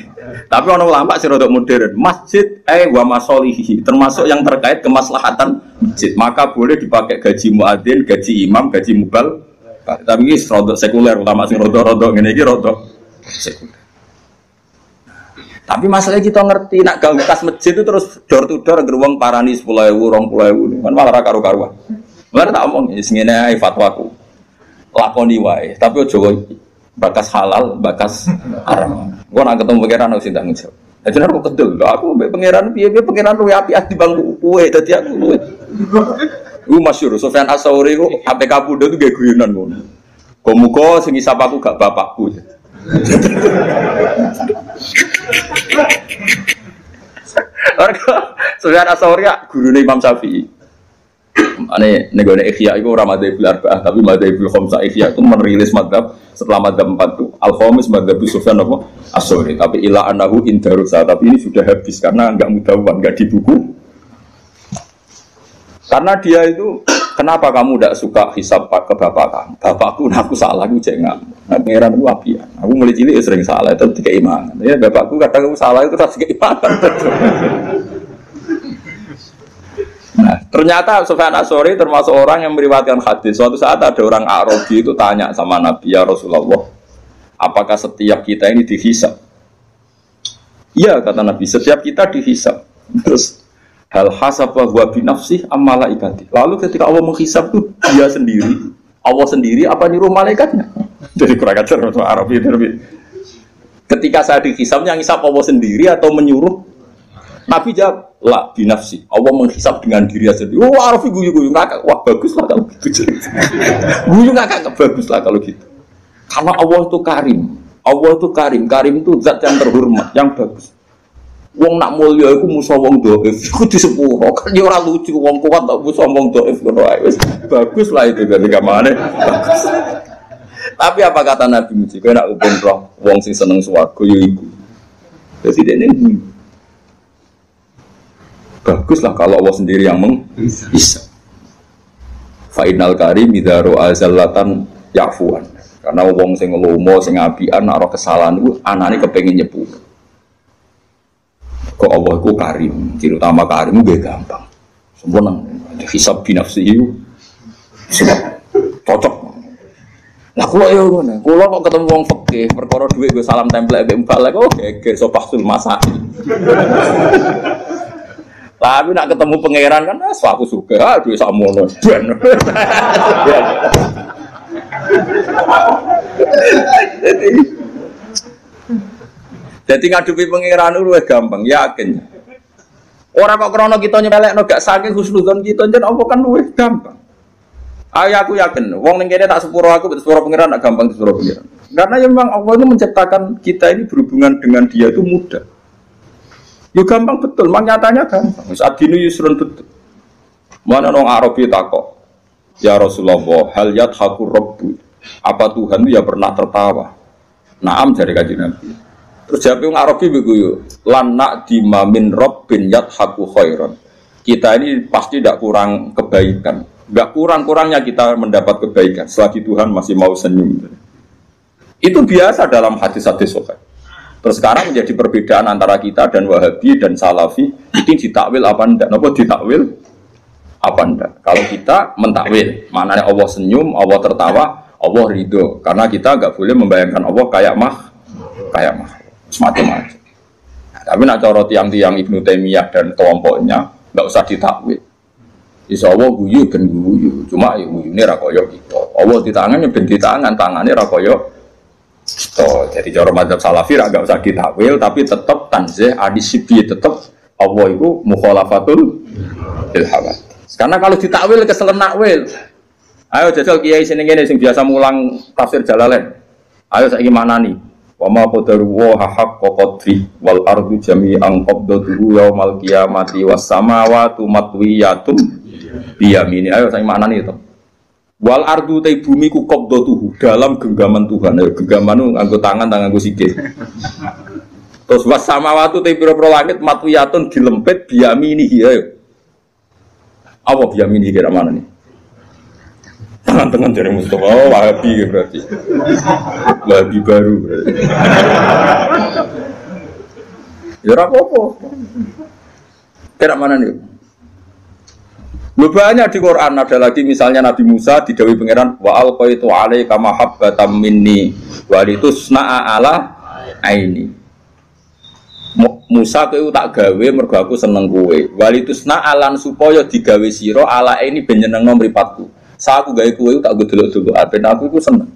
Tapi ana ulama sing rada modern, masjid wa masolihi termasuk yang terkait kemaslahatan masjid. Maka boleh dipakai gaji muadzin, gaji imam, gaji mubal. Tapi iki rada sekuler ulama sing rada ngene iki rada sekuler. Tapi masalahnya kita ngerti nak gawe kas masjid itu terus door to door geruang parani 10.000, 20.000 kan malah ra karo-karuan. Mulane tak omong wis ngene ae fatwaku. Lakoni wae, tapi ojo bakas halal, bakas haram. Gua nak ketemu pangeran harus tanggung jawab. Lah jenenge kok kedel. Aku mbek pangeran piye-piye pangeran luwe apik di bangku kowe dadi aku luwe. Iku masyhur Sufyan Ats-Tsauri ku ape kapundhut nggih guyonan ngono. Muga sing isap aku gak bapakku. Orga Sufyan Ats-Tsauri gurune Imam Syafi'i. Ane negone Ihya itu ora madzhabul arba'ah tapi madzhabul khamsah. Ihya itu merilis madzhab setelah madzhab 4 itu al-khamis madzhab Sufyan Ats-Tsauri. Tapi ila anahu indarusa tapi ini sudah habis karena enggak mudawwan, enggak di buku. Karena dia itu kenapa kamu tidak suka hisab ke bapak kamu? Bapakku aku salah aku jangan. Nah, pangeran aku apian. Aku mulai cilik sering salah itu tiga iman. Ya bapakku kadang aku salah itu tak tiga iman. Nah, ternyata Sufyan Ats-Tsauri termasuk orang yang meriwayatkan hadis. Suatu saat ada orang Arabi itu tanya sama Nabi, ya Rasulullah, apakah setiap kita ini dihisab? Iya kata Nabi, setiap kita dihisab. Terus hal hasab wa huwa bi nafsih am malaikati. Lalu ketika Allah menghisab itu dia sendiri, Allah sendiri apa nyuruh malaikatnya? Jadi kurang ajar orang Arabi itu. Ketika saya dihisab yang hisab Allah sendiri atau menyuruh? Nabi jawab, la binafsi. Allah menghisab dengan diri sendiri. Oh, Arafi guyu-guyu ngakak. Wah, baguslah kalau gitu. Guyu ngakak baguslah kalau gitu. Karena Allah itu karim. Allah itu karim. Karim itu zat yang terhormat, yang bagus. Wong nak mulya iku musa wong dhaif. Iku disepuro. Kan ya ora lucu wong kuat tak musa wong dhaif ngono ae. Wis baguslah itu ketika mana. Bagus. Tapi apa kata Nabi Muji? Kowe nak upin roh wong sing seneng swarga ya iku. Dadi dene baguslah kalau Allah sendiri yang menghisab. Fainal karim idaro azallatan yafuan. Karena wong sing lomo sing apian nek kesalahan iku anane kepengin nyepuro. Kok Allah ku karim, ciri utama karim gue gampang. Sempurna. Hisab binafsihi cocok. Lah kula yo ngono. Kula kok ketemu wong fikih, perkara dhuwit gue salam template mbek balik kok geger sopahsul masak. Tapi nak ketemu pangeran kan aku suka dhuwit sakmono. Jadi ngadepi pangeran luwih gampang, yakin. Ora kok krana kita nyepelekno gak saking husnudzon kita jen apa kan luwih gampang. Ayo aku yakin, wong ning kene tak sepuro aku sepuro pangeran tak gampang sepuro pangeran. Karena memang Allah itu menciptakan kita ini berhubungan dengan dia itu mudah. Yo gampang betul, mak nyatanya gampang. Wis adinu yusrun betul. Mana nang Arabi takok. Ya Rasulullah, hal yadhaku rabbu. Apa Tuhan itu ya pernah tertawa? Naam dari Kanjeng Nabi. Terus jawab wong Arabi begitu, lan na'dima min rabbin yadhaku khairan. Kita ini pasti tidak kurang kebaikan. Enggak kurang-kurangnya kita mendapat kebaikan selagi Tuhan masih mau senyum. Itu biasa dalam hadis-hadis sahih. Terus sekarang menjadi perbedaan antara kita dan Wahabi dan Salafi itu ditakwil apa enggak? Napa ditakwil apa enggak? Kalau kita mentakwil, maknanya Allah senyum, Allah tertawa, Allah ridho. Karena kita enggak boleh membayangkan Allah kayak semacam-macam. Nah, tapi nak cara tiang-tiang Ibnu Taimiyah dan kelompoknya enggak usah ditakwil. Insya Allah guyu ben guyu, cuma ya guyu ini rakoyok gitu. Allah di tangannya ben di tangannya rakoyok. Jadi cara mazhab Salafi agak usah ditakwil, tapi tetap tanzih adisibi tetap Allah itu mukhalafatul bil hawa. Karena kalau ditakwil keselen nakwil. Ayo jajal kiai sini ngene sing biasa mulang tafsir Jalalain. Ayo saiki manani. Wa ma qadaru wa haqqa qadri wal ardu jami'an qabdatuhu yaumal qiyamati was samawati matwiyatun biyamini. Ayo saiki manani to. Wal ardu te bumi ku qabdatuhu dalam genggaman Tuhan. Ayo genggaman nganggo tangan nganggo sikil. Terus was samawati te pira-pira langit matwiyatun dilempit biyamini ayo. Apa biyamini kira mana nih? Tangan-tangan dari Mustafa, oh, Wahabi berarti. Wahabi baru berarti. Ya apa-apa. Kira mana nih? Banyak di Quran ada lagi misalnya Nabi Musa didhawuhi pangeran wa alqaitu alaika mahabbatan minni wa litusna'a ala aini. Musa kowe tak gawe mergo aku seneng kowe. Wa litusna'a lan supaya digawe sira ala aini ben nyenengno mripatku. Sa aku gawe kowe tak delok-delok ben aku iku seneng.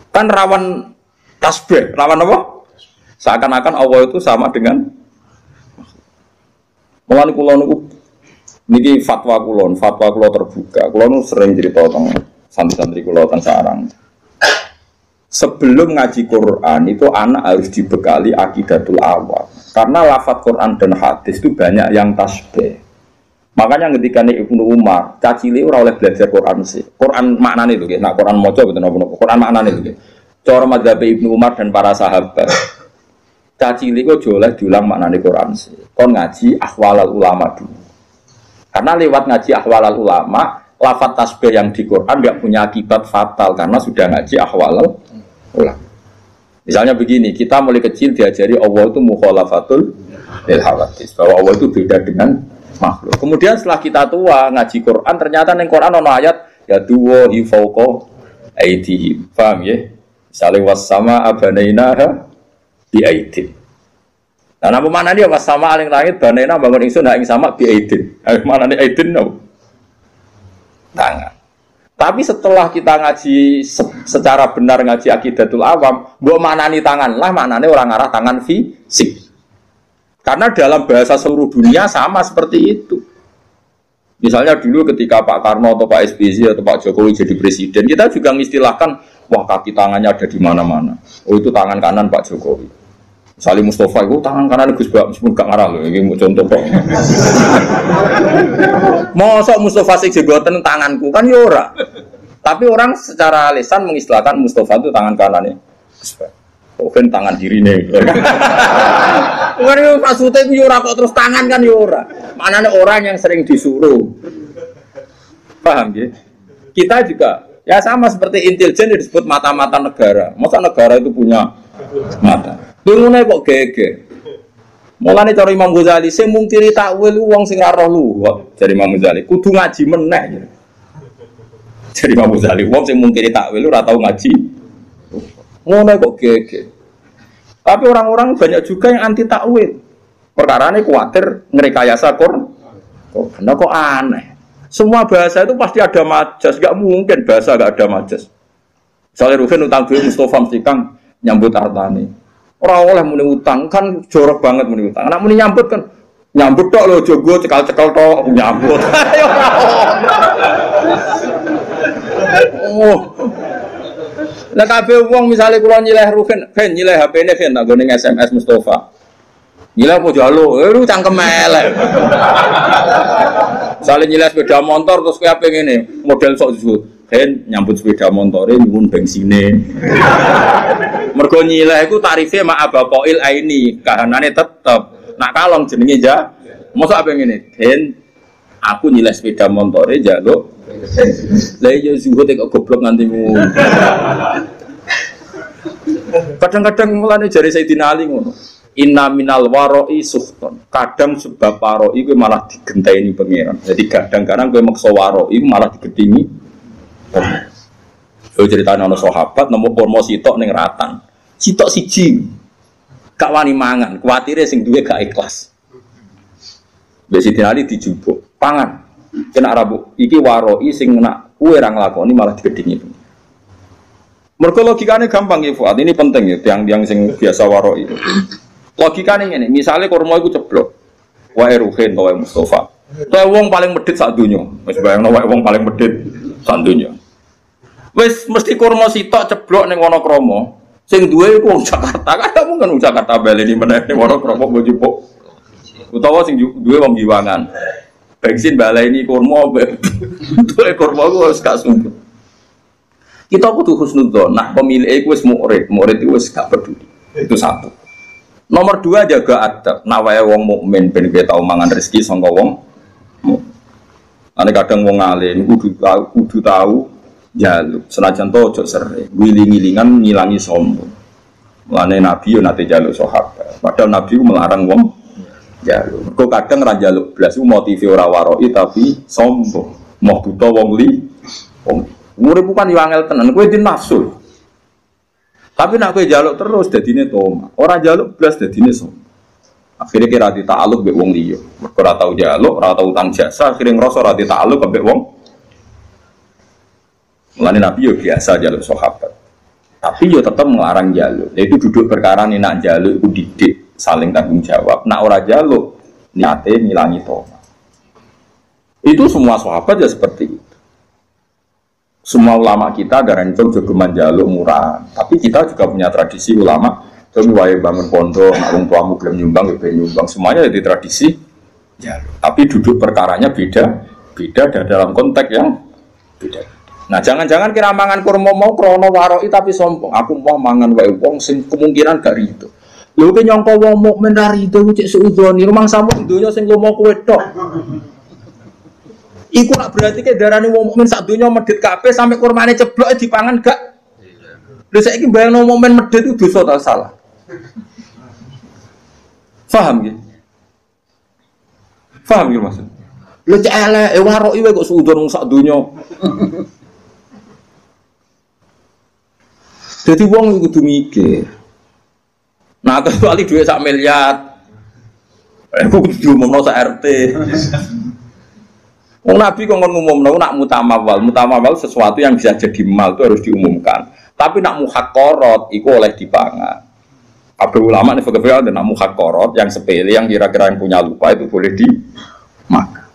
Kan rawan tasbih, rawan apa? Seakan-akan Allah itu sama dengan mulane kula niku niki fatwa kula terbuka. Kula nu sering cerita tentang santri-santri kula teng sarang. Sebelum ngaji Quran itu anak harus dibekali akidatul awam. Karena lafadz Quran dan hadis itu banyak yang tasbih. Makanya ketika Ibnu Umar, cacile ora oleh belajar Quran sih. Quran maknane lho nggih. Nek Quran maca mboten napa-napa. Quran maknane lho nggih. Cara mazhab Ibnu Umar dan para sahabat. Cacile kok oleh diulang maknane Quran sih. Kon ngaji ahwalul ulama dulu. Karena lewat ngaji ahwalul ulama, lafadz tasbih yang di Quran enggak punya akibat fatal karena sudah ngaji ahwalul ulama. Misalnya begini, kita mulai kecil diajari Allah itu mukhalafatul lil hawadits, bahwa Allah itu beda dengan makhluk. Kemudian setelah kita tua ngaji Quran, ternyata ning Quran ono ayat ya duwahi fauqa aidihim. Paham ya? Misalnya was-sama abanainaha bi aidin. Nah, apa maknane ya was-sama aling langit banaina bangun ingsun ha ing sama bi aidin. Maknane aidin no? Tangan. Tapi setelah kita ngaji secara benar ngaji akidatul awam, mbok maknani tangan lah maknane orang arah tangan fisik. Karena dalam bahasa seluruh dunia sama seperti itu. Misalnya dulu ketika Pak Karno atau Pak SBY atau Pak Jokowi jadi presiden, kita juga mengistilahkan, wah kaki tangannya ada di mana-mana. Oh itu tangan kanan Pak Jokowi. Misalnya Mustafa itu tangan kanan Gus Bak, meskipun gak ngarah loh, ini mau contoh kok. Mosok Mustafa sih jeboten tanganku kan yora. Tapi orang secara lisan mengistilahkan Mustafa itu tangan kanannya Gus Bak. Bukan tangan kiri nih. Bukan itu maksudnya itu yora kok terus tangan kan yora. Maknanya orang yang sering disuruh. Paham ya? Kita juga ya sama seperti intelijen disebut mata-mata negara. Masa negara itu punya mata? Turunnya kok gege. Mulane cara Imam Ghazali sing mungkiri takwil wong sing ora roh luwih dari Imam Ghazali kudu ngaji meneh. Jadi Imam Ghazali wong sing mungkiri takwil ora tau ngaji. Ngono kok gege. Tapi orang-orang banyak juga yang anti takwil. Perkarane kuwatir ngrekayasa Quran. Kenapa kok aneh? Semua bahasa itu pasti ada majas, enggak mungkin bahasa enggak ada majas. Misalnya Ruhin utang duit Mustafa mesti Kang nyambut artane. Orang oleh muni utang kan jorok banget muni utang. Anak muni nyambut kan nyambut tok lho jogo cekal-cekal tok nyambut. Ayo oh. Lah kabeh wong misale kula nyileh Ruhin, ben nyileh HP-ne ben tak gone SMS Mustafa. Nyileh apa jaluk? Lu cangkem elek. Misale nyileh sepeda motor terus kowe ape ngene, model sok jujur. Ben nyambut sepeda motore nyuwun bensine. Mergo nyileh iku tarife mak abapoil aini, kahanane tetep. Nak kalong jenenge ja. Mosok apa ngene? Ben aku nyileh sepeda motore njaluk. Lah iya zuhud kok goblok nganti ngono. Kadang-kadang mulane jare Sayyidina Ali ngono. Inna minal waroi suhton. Kadang sebab waroi kuwi malah digenteni pangeran. Jadi kadang-kadang kowe maksa waroi malah digedingi. Yo ceritane ana sahabat nemu kurma sitok ning ratan. Sitok siji. Gak wani mangan, kuwatire sing duwe gak ikhlas. Wis Sayyidina Ali dijupuk, pangan. Kena rabu iki waroi sing nak kowe ra nglakoni malah digedingi. Mergo logikane gampang ya Fuad, ini penting ya tiang-tiang sing biasa waroi. Logikane ngene, misale kurma iku ceblok. Wae Ruhin wae Mustafa. Wae wong paling medhit sak donya. Wis bayangno wae wong paling medhit sak donya. Wis mesti kurma sitok ceblok ning Wonokrama. Sing duwe iku wong Jakarta. Kan mungkin wong Jakarta baleni meneh ning Wonokrama kok njupuk. Utawa sing duwe wong Giwangan. Bensin baleni kurma duwe kurma ku wis gak sumpah. Kita kudu husnudzon, nak pemilik iku wis murid iku wis gak peduli. Itu satu. Nomor dua jaga adab. Nak wae wong mukmin ben kowe tau mangan rezeki saka wong. Ane kadang wong alim kudu tahu jaluk. Senajan to ojo sering wiling-wilingan ngilangi sombong. Mulane Nabi yo nate jaluk sahabat. Padahal Nabi ku melarang wong jaluk. Kok kadang ra jaluk blas ku motive ora waroi tapi sombong. Mau buta wong li. Murid bukan yo angel tenan, kowe di nafsu. Tapi nak kowe jaluk terus dadine toma. Ora jaluk blas dadine sombong. Akhire kira ditaaluk mbek wong liya. Mergo ora tau jaluk, ora tau utang jasa, akhire ngrasa ora ditaaluk mbek wong. Mulane Nabi yo biasa jaluk sahabat. Tapi yo tetep melarang jaluk. Itu duduk perkara nih nak jaluk iku didik, saling tanggung jawab. Nak ora jaluk niate ngilangi toma. Itu semua sahabat ya seperti itu. Semua ulama kita garancong jogeman jaluk murah. Tapi kita juga punya tradisi ulama. Jadi wae bangun pondok, wong tuamu gelem nyumbang, ya nyumbang. Semuanya jadi tradisi jaluk. Tapi duduk perkaranya beda dalam konteks yang beda. Nah, jangan-jangan kira mangan kurma mau krono waroi tapi sombong. Aku mau mangan wae wong sing kemungkinan gak rido. Lho ki nyangka wong mukmin ra rido ku cek suudoni, rumang samu donya sing lomo kowe tok. Iku nak berarti ke darane wong mukmin sak donya medhit kabeh sampai kurmane ceblok dipangan gak. Lho saiki bayangno mukmin medhit itu dosa ta salah. Paham nggih? Paham nggih maksud? Lho cek elek waroki wae kok suudon sak donya. Jadi wong kudu mikir. Nah, kecuali duit sak miliar. Aku kudu diumumno sak RT. Wong Nabi kok ngumumno nak mutamawal sesuatu yang bisa jadi mal itu harus diumumkan. Tapi nak muhaqqarat iku oleh dipangan. Kabeh ulama nek fikih ada nak muhaqqarat yang sepele yang kira-kira yang punya lupa itu boleh dimakan.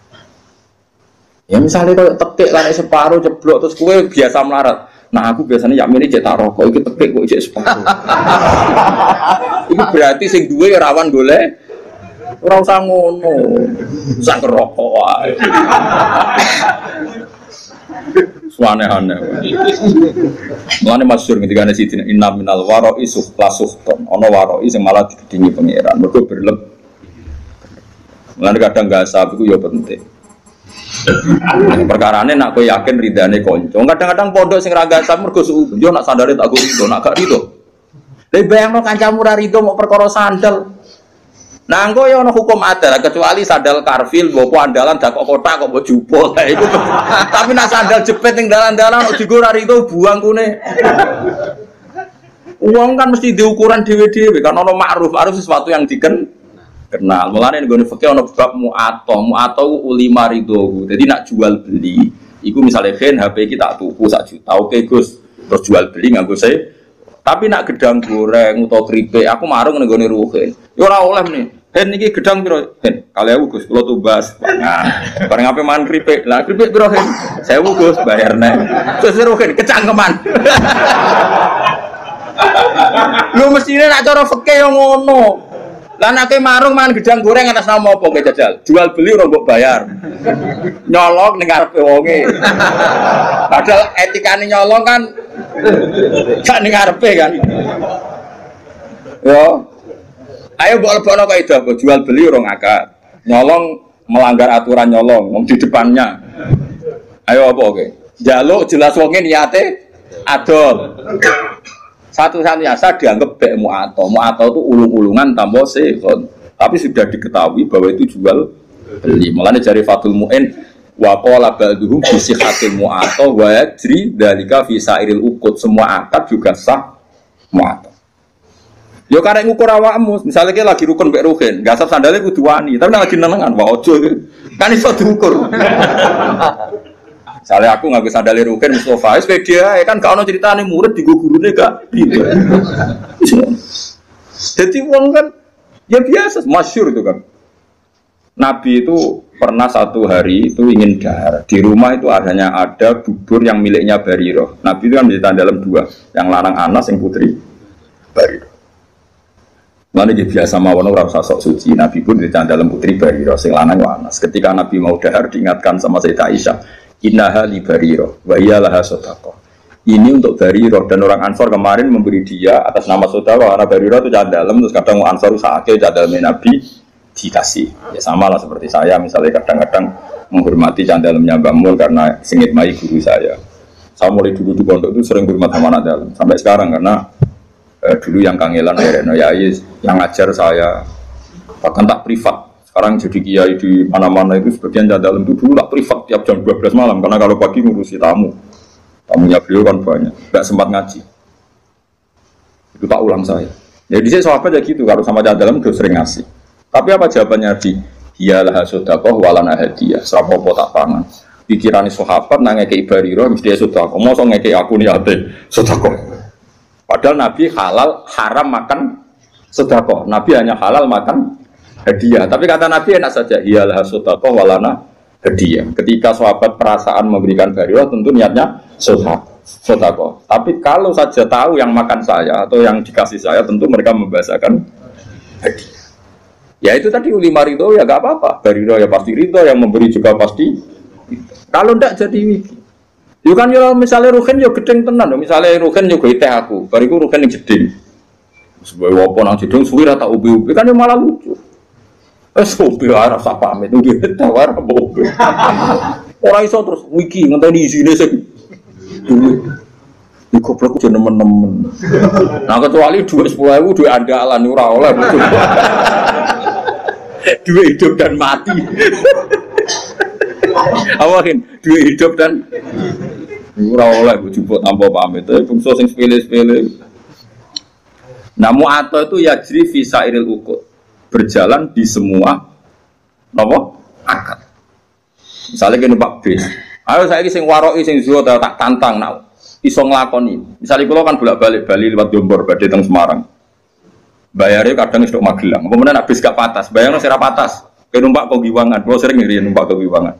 Ya misalnya kalau tekik kan separuh jeblok terus kowe biasa melarat. Nah aku biasanya yakmine cek tak rokok iki tekik kok cek separuh. Iku berarti sing duwe rawan golek ora usah ngono. Usah ngerokok wae. Suane-ane. Mulane masyhur ketika ana sidina inna minal waroi suhton. Ana waroi sing malah digedingi pangeran. Mergo berleb. Mulane kadang gasab iku ya penting. Perkarane nak kowe yakin ridane kanca. Kadang-kadang pondok sing ra gasab mergo suudon. Yo nak sandale tak rido, nak gak rido. Lah bayangno kancamu ra rido mau perkara sandal. Nah, engko ya ana hukum adat kecuali sandal karfil mbok andalan dak kotak kok mbok jupuk. Lah iku. Tapi nek sandal jepit ning dalan-dalan kok digo ra itu buang kune. Uang kan mesti diukuran dhewe-dhewe kan ana ma'ruf sesuatu yang kenal. Mulane nggone fikih ana bab mu'ato ulima ridho. Jadi nak jual beli iku misale gen HP iki tak tuku 1 juta. Oke Gus, terus jual beli nganggo saya. Tapi nak gedang goreng utawa keripik aku marung nggone ruhen. Ya ora oleh nih. Hen iki gedang piro? Hen, kali aku Gus, kula tumbas. Nah, bareng ape mangan keripik. Lah keripik piro hen? 1000 Gus, bayar nek. Terus ruhen kecangkeman. Lu mestine nak cara fikih yo ngono. Lah nek marung mangan gedang goreng atas nama apa ke jajal? Jual beli ora mbok bayar. Nyolong ning ngarepe wonge. Padahal etikane nyolong kan gak ning ngarepe kan. Yo. Ayo mbok lebokno kaidah mbok jual beli ora ngakak. Nyolong melanggar aturan nyolong wong di depannya. Ayo apa oke? Njaluk jelas wonge niate adol. Satu-satunya saya dianggap bek mu'ato itu ulung-ulungan tambah sehon. Tapi sudah diketahui bahwa itu jual beli. Mulanya dari Fathul Mu'in wa qala ba'duhum bi sihhatil mu'ato wa yajri dzalika fi sa'iril uqud. Semua akad juga sah mu'ato. Yo karek ngukur awakmu, misalnya kita lagi rukun mbek ruhin, gasap sandale kudu wani, tapi lagi nenengan wa ojo kan iso diukur. Misalnya aku nggak bisa dalil rukin Mustafa, sepeda kan gak ono ceritane murid di gurune gak gitu. Jadi wong kan ya biasa, masyhur itu kan. Nabi itu pernah satu hari itu ingin dahar. Di rumah itu ada bubur yang miliknya Bariroh. Nabi itu kan ditahan dalam 2, yang lanang Anas, yang putri Bariroh. Mana dia biasa mawon ora usah sok suci. Nabi pun ditahan dalam putri Bariroh, sing lanang Anas. Ketika Nabi mau dahar diingatkan sama Sayyidah Aisyah, innaha li Bariroh wa hiya laha shadaqah. Ini untuk Bariroh dan orang Ansor kemarin memberi dia atas nama saudara karena Bariroh itu cadalem terus kadang Ansor usahake cadalem Nabi dikasih. Ya sama lah seperti saya misalnya kadang-kadang menghormati candalemnya Mbak Mul karena sengit mai guru saya. Saya mulai dulu di pondok itu sering hormat sama anak dalam sampai sekarang karena dulu yang kangelan Reno Yai yang ngajar saya bahkan tak privat. Sekarang jadi kiai di mana-mana itu sebagian dalam itu dulu lah privat tiap jam 12 malam karena kalau pagi ngurusi tamunya beliau kan banyak, nggak sempat ngaji. Itu tak ulang saya. Ya di sini sahabat ya gitu kalau sama dalam udah sering ngasih. Tapi apa jawabannya di hiyalah sedekah walana hadiah, serapopo tak pangan. Pikirane sahabat nang ngekeki Bariroh mesti sedekah. Mosok ngekeki aku niate sedekah. Padahal Nabi halal haram makan sedekah. Nabi hanya halal makan hadiah, tapi kata Nabi enak saja iyalah sedekah walana hadiah. Ketika sahabat perasaan memberikan Bariroh tentu niatnya sedekah. Tapi kalau saja tahu yang makan saya atau yang dikasih saya tentu mereka membahasakan hadiah. Ya itu tadi ulima ridho ya gak apa-apa. Bariroh ya pasti ridho, yang memberi juga pasti. Kalau ndak jadi wiki. Yo kan yo misalnya ruhen yo gedeng tenan, misalnya ruhen yo goite aku, bariku ruhen yang jeding. Sebagai wopo nang jeding suwi ra tak ubi-ubi kan yo malah lucu. Sopi arah sapa pamit udah tawar bobe. Ora iso terus wiki ngenteni isine sing duwe. Iki goblok jeneng nemen-nemen. Nah kecuali dhuwit 10.000 dhuwit andalan ora oleh. Dhuwit hidup dan mati. Awakin dhuwit hidup dan ora oleh jupuk tanpa pamit. Bungsu sing sepele-sepele. Namu atau itu yajri fi sa'iril uqud. Berjalan di semua nopo akad. Misalnya gini Pak B, ayo saya ini sing waroi sing zuhud tak tantang nak iso nglakoni. Misalnya kalau kan bolak-balik Bali lewat Jombor badhe teng Semarang. Bayarnya kadang istok Magelang. Kemudian habis gak patas, bayarnya sira patas. Ke numpak kok Giwangan, kalau sering ngiri numpak ke Giwangan.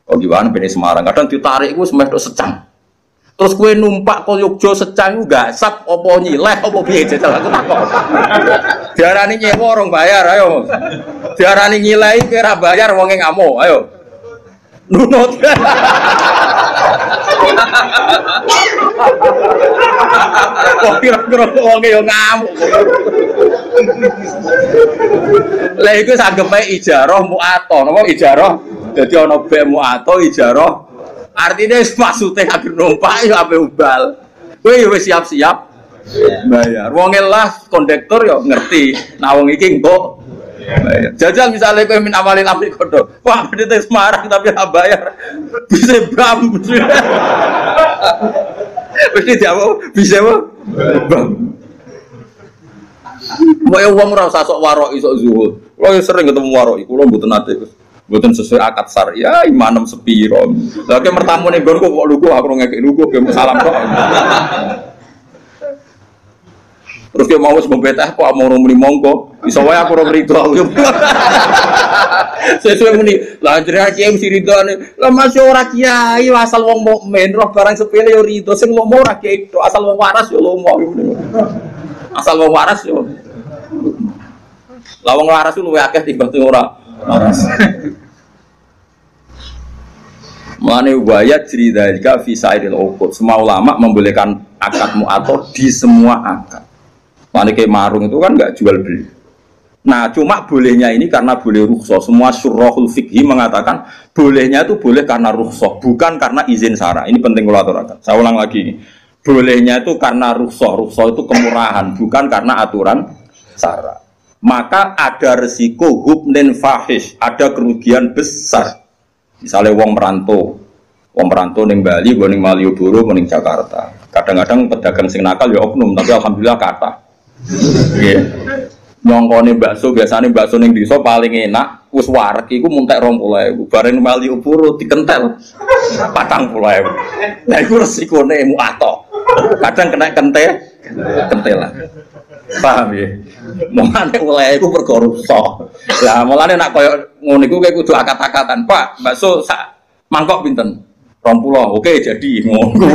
Kok Giwangan bene Semarang, kadang ditarik iku semeh tok secang. Terus kue numpak ke Yogyo secang gak sap opo nyileh opo piye jajal aku takok. Diarani nyewa orang bayar ayo. Diarani nyileh kira bayar wonge ngamuk ayo. Nunut. Kok kira-kira wonge yo ngamuk. Lah iku sanggepe ijarah mu'ato, napa ijarah? Dadi ana bek mu'ato ijarah. Artinya maksudnya agar numpak ya ape ubal. Kowe ya wis siap-siap bayar. Wong lah kondektor ya ngerti. Nah wong iki engko Bayar. Jajal misalnya kowe min amalin apik kodo. Wah, duit Semarang tapi ora bayar. Bisa bam. Mesti diawo, bisa apa? Bam. Mbok yo wong ora usah sok warok iso zuhud. Kulo sering ketemu warok, kulo mboten nate. Mboten sesuai akad syariah, imanem sepiro. Lah ke mertamu ning nggonku kok lugu aku ngekek lugu ke salam kok. Terus dia mau membetah kok mau muni monggo. Iso wae aku ora rido. Sesuai muni, lah jenenge kiai mesti ridone. Lah masih ora kiai asal wong mukmin roh barang sepele yo rido, sing lomo ora kiai tok, asal wong waras yo lomo. Asal wong waras yo. Lah wong waras luwih akeh timbang sing ora waras. Mulane wayat cerita jika fisairil uqud. Semua ulama membolehkan akad mu'athah di semua akad. Mulane kayak marung itu kan enggak jual beli. Nah, cuma bolehnya ini karena boleh rukhsah. Semua syurahul fikhi mengatakan bolehnya itu boleh karena rukhsah, bukan karena izin syara. Ini penting kalau aturakan. Saya ulang lagi ini. Bolehnya itu karena rukhsah. Rukhsah itu kemurahan, bukan karena aturan syara. Maka ada resiko hubnin fahish, ada kerugian besar. Misalnya wong merantau ning Bali, ning Malioboro, ning Jakarta. Kadang-kadang pedagang sing nakal ya oknum, tapi alhamdulillah kata. Nggih. Nyongkone bakso, biasane bakso ning desa paling enak, wis wareg iku muntek 20.000. Bareng Malioboro dikentel 40.000. Lah iku resikone mu'athah. Kadang kena kentelan. Paham ya? Mulane oleh iku perkara rusak. Lah mulane nek koyo ngono iku kowe kudu akat-akatan. Pak, bakso sak mangkok pinten? 20. Oke, jadi ngono.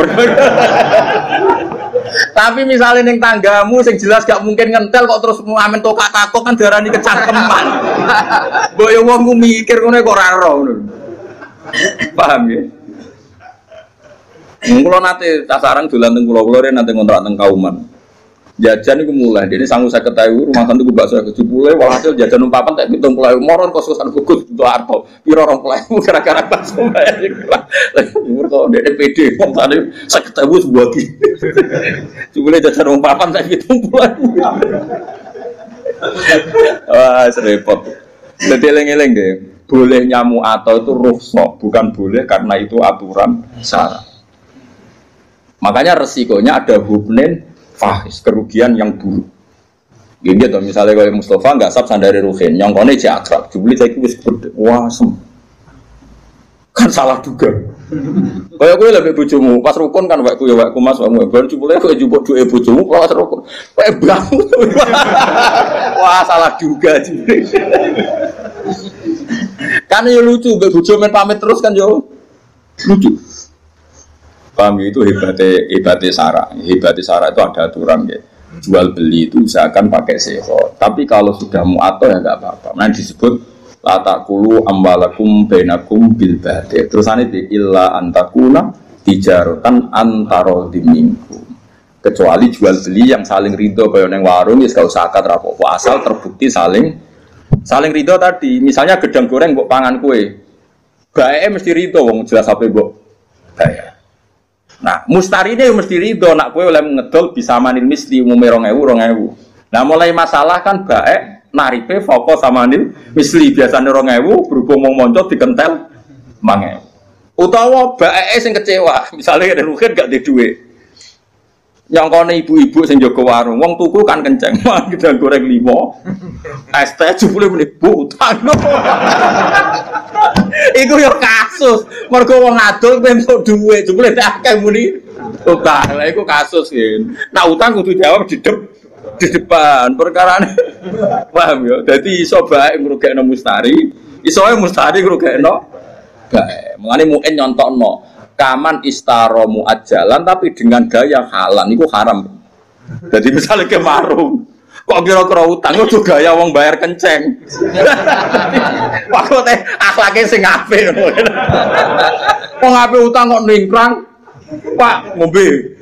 Tapi misalnya ning tanggamu sing jelas gak mungkin ngentel kok terus amen tokak takok kan diarani kecangkeman. Mbok yo wong mikir ngono kok ora ero ngono. Paham ya? Kulo nate tasarang dolan teng kulo nate ngontrak teng Kauman. Jajan itu mulai, jadi sanggup saya ketahui rumah santu gue bakso ke Cipule, walhasil jajan umpapan tak hitung mulai moron kosan kukus untuk arto, piro orang mulai gara-gara bakso bayar lah. Umur kalau DPD, orang tadi saya ketahui sebuah gini, Cipule jajan umpapan tak hitung mulai. Wah, serempet. Jadi eleng-eleng deh, boleh nyamu atau itu rukhsah, bukan boleh karena itu aturan syara. Makanya resikonya ada hubnin fahis, kerugian yang buruk. Gini gitu, misalnya kalau Mustafa nggak sab sandari Ruhin, nyongkone aja akrab, jubli saya kis gede, wah kan salah juga. Kayak gue lebih bujumu, pas rukun kan waktu ya waktu mas kamu, baru jubli gue jubut dua bujumu, pas rukun, kayak bangun, wah salah juga jubli. Kan ya lucu, bujumu main pamit terus kan yo lucu. Kami itu hebatnya Sarah. Hebatnya Sarah itu ada aturan ya. Jual beli itu usahakan pakai seho. Tapi kalau sudah mu'athah ya nggak apa-apa. Nah disebut la taqulu amwalakum bainakum bil batil. Terus ini illa antakuna tijaratan antara diminggu. Kecuali jual beli yang saling ridho kayak neng warung ya gak usah akad rapopo. Asal terbukti saling ridho tadi. Misalnya gedang goreng mbok pangan kue. Bae mesti ridho wong jelas apa mbok bayar. Nah, mustarine yo mesti ridho nak kowe oleh ngedol bisa manil misli umume 2000. Nah, mulai masalah kan baek naripe fokus sama manil misli biasane 2000 berhubung mau moncot dikentel 5000. Utawa baeke sing kecewa, misale ada rugen gak duwe dhuwit. Nyongkone ibu-ibu sing jaga warung, wong tuku kan kenceng, gedang goreng 5. Es teh jebule meneh utang. Iku yo kasus, mergo wong adol entuk dhuwit, jebule akeh muni utang. Lah iku kasus yen. Nah utang kudu jawab di depan perkarane. Paham yo? Dadi iso bae ngrugekno mustari, iso ae mustari ngrugekno bae. Mulane mungkin nyontokno kaman istaromu ajalan tapi dengan gaya halal niku haram. Jadi misalnya ke warung, kok kira-kira utang itu gaya wong bayar kenceng. Waktu teh akhlaknya sing apik. Wong apik utang kok ningkrang, Pak ngombe.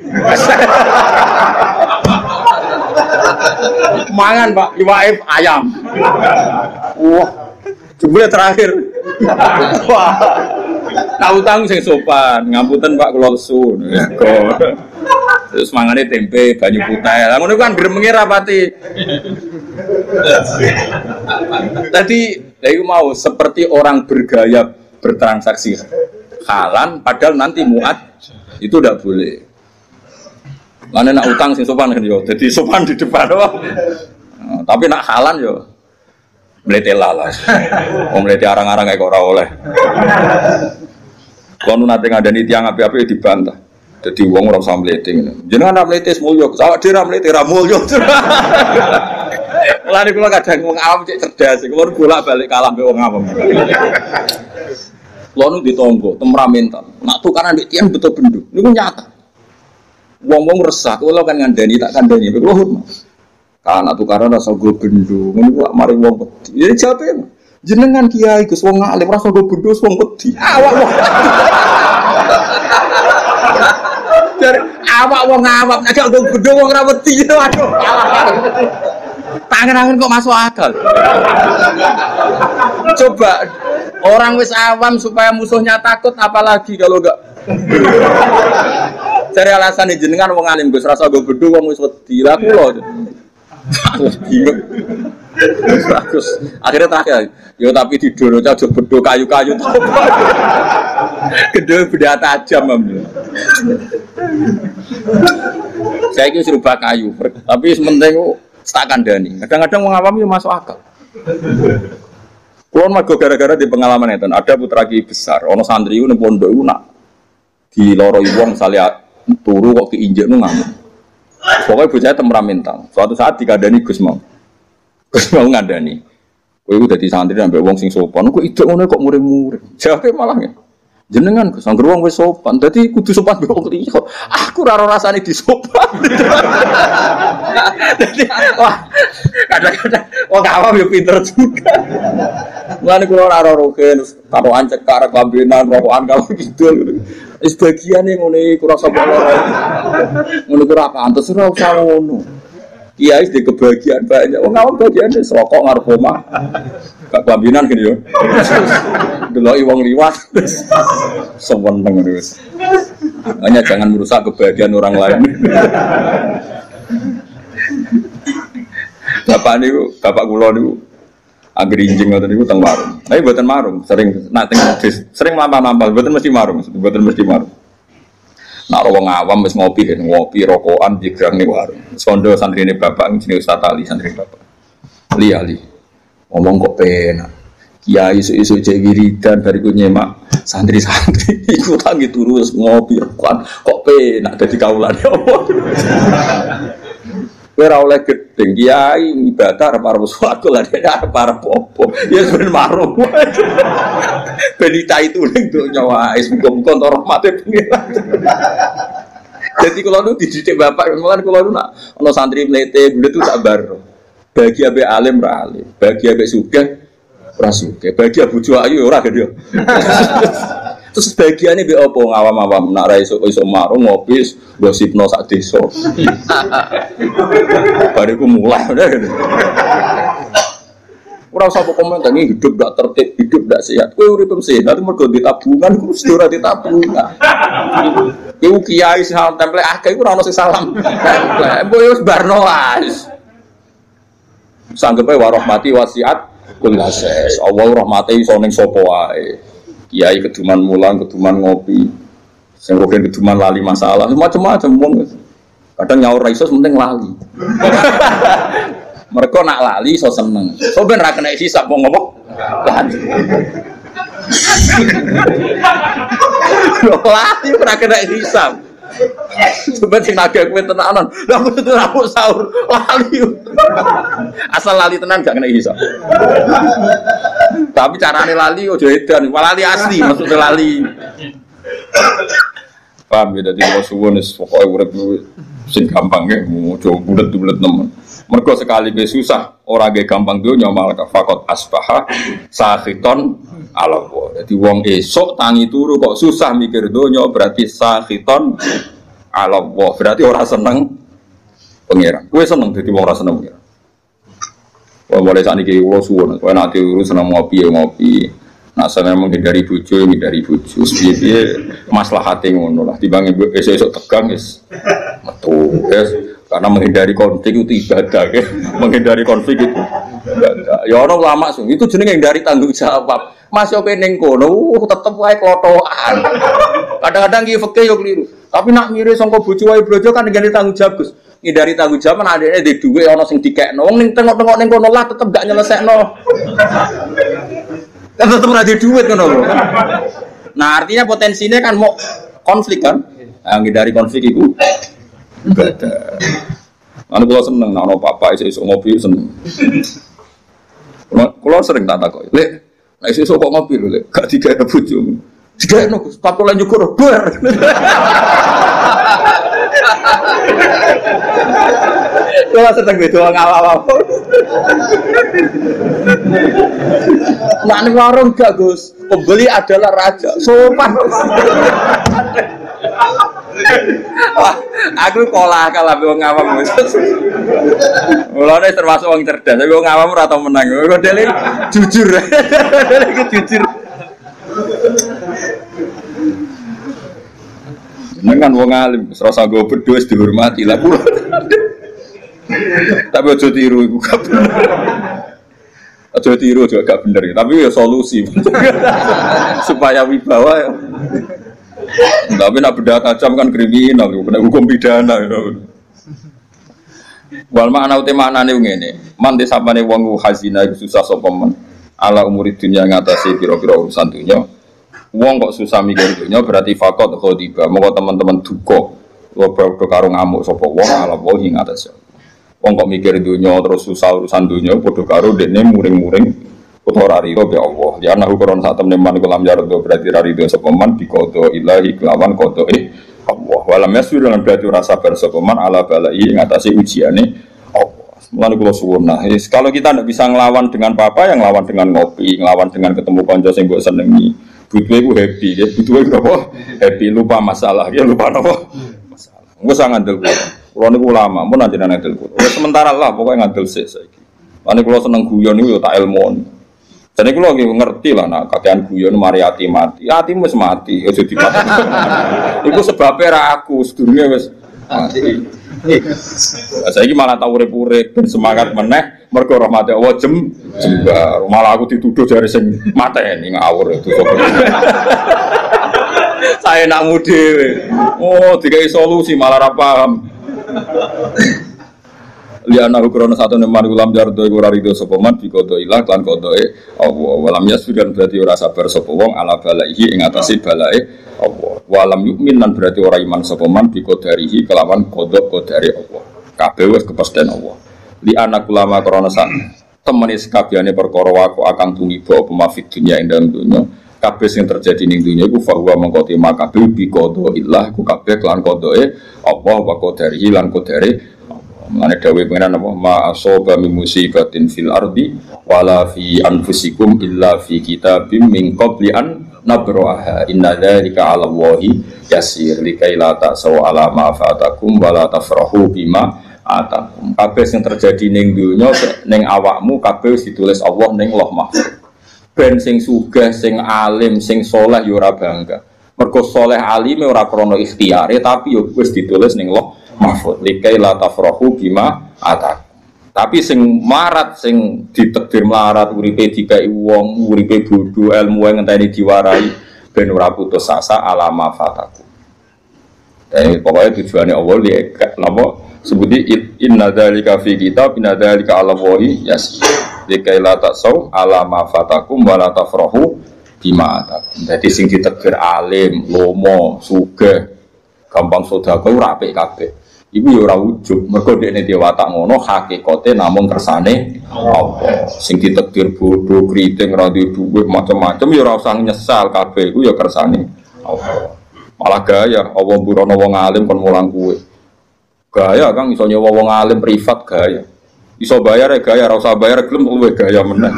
Mangan Pak, iwake ayam. Wah, jebule terakhir. Wah. Nah utang sing sopan, ngapunten Pak kula lesu. Terus mangane tempe, banyu putih. Lah ngono kan gremenge rapati. Tadi saya mau seperti orang bergaya bertransaksi halan, padahal nanti muat itu tidak boleh. Mana nak utang sing sopan kan yo, jadi sopan di depan wah. Tapi nak halan yo mletela lah. Om mlete arang-arang kayak ora oleh. Kono nate ngandani tiang api-api dibantah. Jadi wong ora usah mlete ngene. Jenengan nak mlete mulya, awak dhewe ra mlete ra mulya. Lha kula kadang wong awam cek cerdas, kula bolak-balik kalah mbek wong awam. Kula nu ditombo, temperamental. Nak tukaran mbek tiang betul benduk. Niku nyata. Wong-wong resah, kula kan ngandani tak kandani, kula hormat. Kana tukaran rasa go bendho, ngono kok mari wong wedi. Ya jape jenengan kiai Gus wong alim rasa go bendho wong wedi. Awak wong. Dari awak wong awam nek go bendho wong ora wedi. Waduh. Tangan-tangan kok masuk akal. Coba orang wis awam supaya musuhnya takut apalagi kalau enggak. Cari alasan jenengan wong alim Gus rasa go bedho wong wis wedi. Lah kula. Bingung. Bagus. Akhirnya terakhir, yo tapi tidur aja bedho kayu-kayu to. Gedhe benda tajam ambil. Saya iki serba kayu, tapi sementing tak kandhani. Kadang-kadang wong awam yo masuk akal. Kulo mergo gara-gara di pengalaman itu, ada putra ki besar, ono santri ku ning pondok iku nak diloroi wong saleh turu kok keinjek nu ngamuk. Pokoknya bocah temperamental. Suatu saat dikandani Gus mau ngandani. Kowe iku dadi santri ambek wong sing sopan, kok idek ngono kok muring-muring. Jawabe malah ya. Jenengan Gus anggere wong wis sopan, dadi kudu sopan mbek wong liya. Aku ora rasane disopan. Dadi wah, kadang-kadang wong awam yo pinter juga. Mulane kula ora roken taruhan cekar kambenan rokokan kalau gitu. Wis bagiane ngene iku rasa loro. Ngono ku ora pantes ora usah ngono. Kiai di kebahagiaan banyak. Wong awam bagiane rokok ngarep omah. Gak kambenan gini yo. Deloki wong liwat. Seweneng terus. Hanya jangan merusak kebahagiaan orang lain. Bapak kula niku anggere injing ngoten niku teng warung. Tapi mboten marung, sering nak teng sering lampah-lampah, mboten mesti marung, mboten mesti marung. Nak wong awam wis ngopi rokokan digrang ning warung. Sondo santrine bapak jenenge Ustaz Ali, santri bapak. Ali. Ngomong kok penak. Kiai isu-isu cek wiridan bariku nyemak santri-santri iku tangi turu wis ngopi rokokan kok penak dadi kaulane Allah. Ora oleh gedeng kiai ibadah arep suatu lah arep popo. Ya ben marung. Benita itu ning donya wae muga-muga entuk rahmate pengiran. Jadi kalau nu dididik bapak kan kalau nu nak ana santri mlete bulet itu tak baro. Bagi abe alim ra alim, bagi abe sugih ora sugih, bagi bojo ayu ora gede. Terus bagiannya be opo ngawam-awam nak ra iso marung ngopi gosipno sak desa. Bariku mulai udah. Ora usah komentar ini hidup gak tertib, hidup gak sehat. Kowe urip sehat mergo di tabungan ku mesti ora di tabungan. Iku kiai sing salam template akeh iku ora ono sing salam. Mbok yo barno wis. Sanggepe wa rahmati wasiat kullases. Allah rahmate iso ning sapa wae. Kiai keduman mulang, keduman ngopi, sing rogen keduman lali masalah, macam-macam wong. Kadang nyaur ra iso penting lali. Mereka nak lali iso seneng. So ben ra kena hisab wong ngomong lali. Lali ora kena hisab. Coba sing nagih kowe tenanan. Lah kudu aku sahur lali. Asal lali tenan gak kena hisab. Tapi carane lali ojo edan, lali asli maksudnya lali. Paham ya dadi kula suwun wis pokoke urip sing gampang nggih, ojo bulet-bulet nemen. Mergo sekali ge susah, ora ge gampang donya malah fakot asbaha sakhiton ala wa. Dadi wong esuk tangi turu kok susah mikir donya berarti sakhiton ala wa. Berarti ora seneng pangeran. Kowe seneng dadi wong ora seneng pangeran. Wah boleh sakniki kula suwun, kowe nek diurus seneng ngopi ya ngopi. Nah, saya menghindari bojo, piye maslahate ngono lah. Timbang esuk-esuk tegang wis metu. Karena menghindari konflik itu ibadah, ya. Menghindari konflik itu ibadah. Ya ono ulama sing itu jenenge dari tanggung jawab. Mas yo ning kono tetep wae klotokan. Kadang-kadang ki fikih yo keliru. Tapi nak ngire sangka bojo wae brojo kan ngene tanggung jawab, Gus. Ngindari tanggung jawab kan adeke ndek dhuwit ana sing dikekno. Wong ning tengok-tengok ning kono lah tetep gak nyelesekno. Kan tetep ora ada duit ngono lho. Nah, artinya potensinya kan mau konflik kan. Nah, ngindari konflik itu ibadah. Anu kula seneng nek ana papa iso ngopi seneng. Kula sering tak takoki, "Lek, nek iso kok ngopi lho, Lek, gak digawe bojomu." Digawe Gus, pakola nyukur bar. Kula seneng beda wong awam-awam. Nek ning warung gak Gus, pembeli adalah raja. Sopan. Wah, aku kalah wong awam Gus. Mulane termasuk wong cerdas, tapi wong awam ora tau menang. Kodele jujur. Kodele jujur. Dengan wong alim, serasa gue berdua dihormati lah pula. Tapi aja tiru iku gak bener. Aja tiru juga gak bener, tapi ya solusi supaya wibawa ya. Tapi nak beda tajam kan kriminal, kena hukum pidana. Wal makna utemaknane ngene, man desapane wong hazina susah sapa men. Ala umuri dunya ngatasi pira-pira urusan dunya. Wong kok susah mikir dunya berarti fakot khodiba. Moko teman-teman duka padha karo ngamuk sapa wong ala wae ing atas. Wong kok mikir dunya terus susah urusan dunya padha karo dekne muring-muring utawa rarido be Allah. Ya ana ukuran sak temne man kulam yardo berarti rarido sapa man bikodo ilahi kelawan kodoe Allah. Walam yasir lan berarti ora sabar sapa man ala balai ing atase ujiane Allah. Mulane kula suwun nah, kalau kita ndak bisa nglawan dengan apa yang lawan dengan ngopi, nglawan dengan ketemu kanca sing mbok senengi. Butuh iku happy, ya butuh iku apa? Happy lupa masalah, ya lupa apa? Masalah. Engko sak ngandel kula. Kula niku ulama, mun anjenengan ngandel kula. Sementara lah pokoke ngandel sik saiki. Lan kula seneng guyon niku yo tak ilmu. Jadi kula ngerti lah nak kakean guyon mari ati mati. Atimu wis mati, aja dipatah. Iku sebabe ra aku, sedurunge wis mati. Saiki malah tau urip-urip ben semangat meneh mergo rahmate Allah jembar. Malah aku dituduh jare sing mateni ngawur itu. Saya nakmu dhewe. Oh, dikai solusi malah ra paham. Liana ukrono satu neman ulam jardo iku ora rido sapa man bikodo ilah lan kodoe Allah. Walam yasfiran berarti ora sabar sapa wong ala balaihi ing atase balae Allah. Walam yukmin lan berarti ora iman sapa man bikodarihi kelawan kodok kodare Allah. Kabeh wis kepasten Allah. Li anak ulama krana sak temene sakabehane perkara waku akan tumiba apa mafid dunya ing dalem dunya. Kabeh sing terjadi ning dunya iku fa huwa mengko tema kabeh bikodo ilah ku kabeh kelan kodoe Allah wa kodarihi lan kodare. Mane dawuh pengenan apa ma asaba min musibatin fil ardi wala fi anfusikum illa fi kitabim min qabli an nabraha inna dzalika 'ala Allahi yasir likai la ta'saw 'ala ma fatakum wala tafrahu bima atakum. Kabeh sing terjadi ning donya ning awakmu kabeh ditulis Allah ning Lauh Mahfuz. Ben sing sugih, sing alim, sing saleh ya ora bangga. Mergo saleh alime ora krana ikhtiyare tapi ya wis ditulis ning Lauh Mahfud likai la tafrahu bima atak. Tapi sing marat sing ditakdir melarat uripe dikai wong uripe bodho ilmu ngenteni diwarai ben ora putus asa alama fataku. Pokoknya tujuannya Allah lihat napa sebuti inna dzalika fi kitab inna dzalika 'ala Allahi yasir likai la ta'saw alama fatakum wa la tafrahu bima atak. Dadi sing ditakdir alim, lomo, sugih, gampang sedekah ora apik kabeh. Iku ya ora ujug, mergo dekne dhewe watak ngono hakikate namung kersane Allah. Sing ditakdir bodho, kriting, ra duwe dhuwit, macam-macam ya ora usah nyesal kabeh iku ya kersane Allah. Malah gaya Allah mburono wong alim kon mulang kuwe. Gaya Kang iso nyewa wong alim privat gaya. Iso bayar ya gaya, ora usah bayar gelem luwe gaya meneh.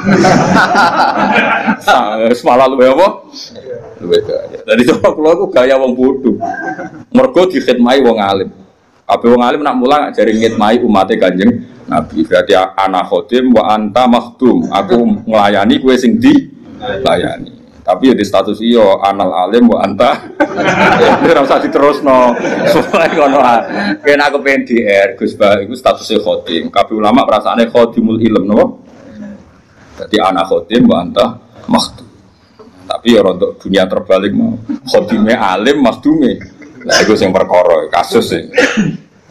Malah luwe apa? Luwe gaya. Dadi kula ku gaya wong bodho. Mergo dikhidmati wong alim. Apa wong alim nak mulang jare ngitmai umate Kanjeng Nabi. Berarti ana khotim wa anta makhdum. Aku nglayani kowe sing dilayani. Tapi ya di status iyo anal alim wa anta. Ini ora usah diterusno. Supaya ngono kena aku pengen DR Gus Ba iku statusnya khotim. Kabeh ulama perasaane khotimul ilm napa? Dadi anak khotim wa anta makhdum. Tapi ya rontok dunia terbalik mau. Khotime alim makhdume. Lah iku sing perkara kasus sih.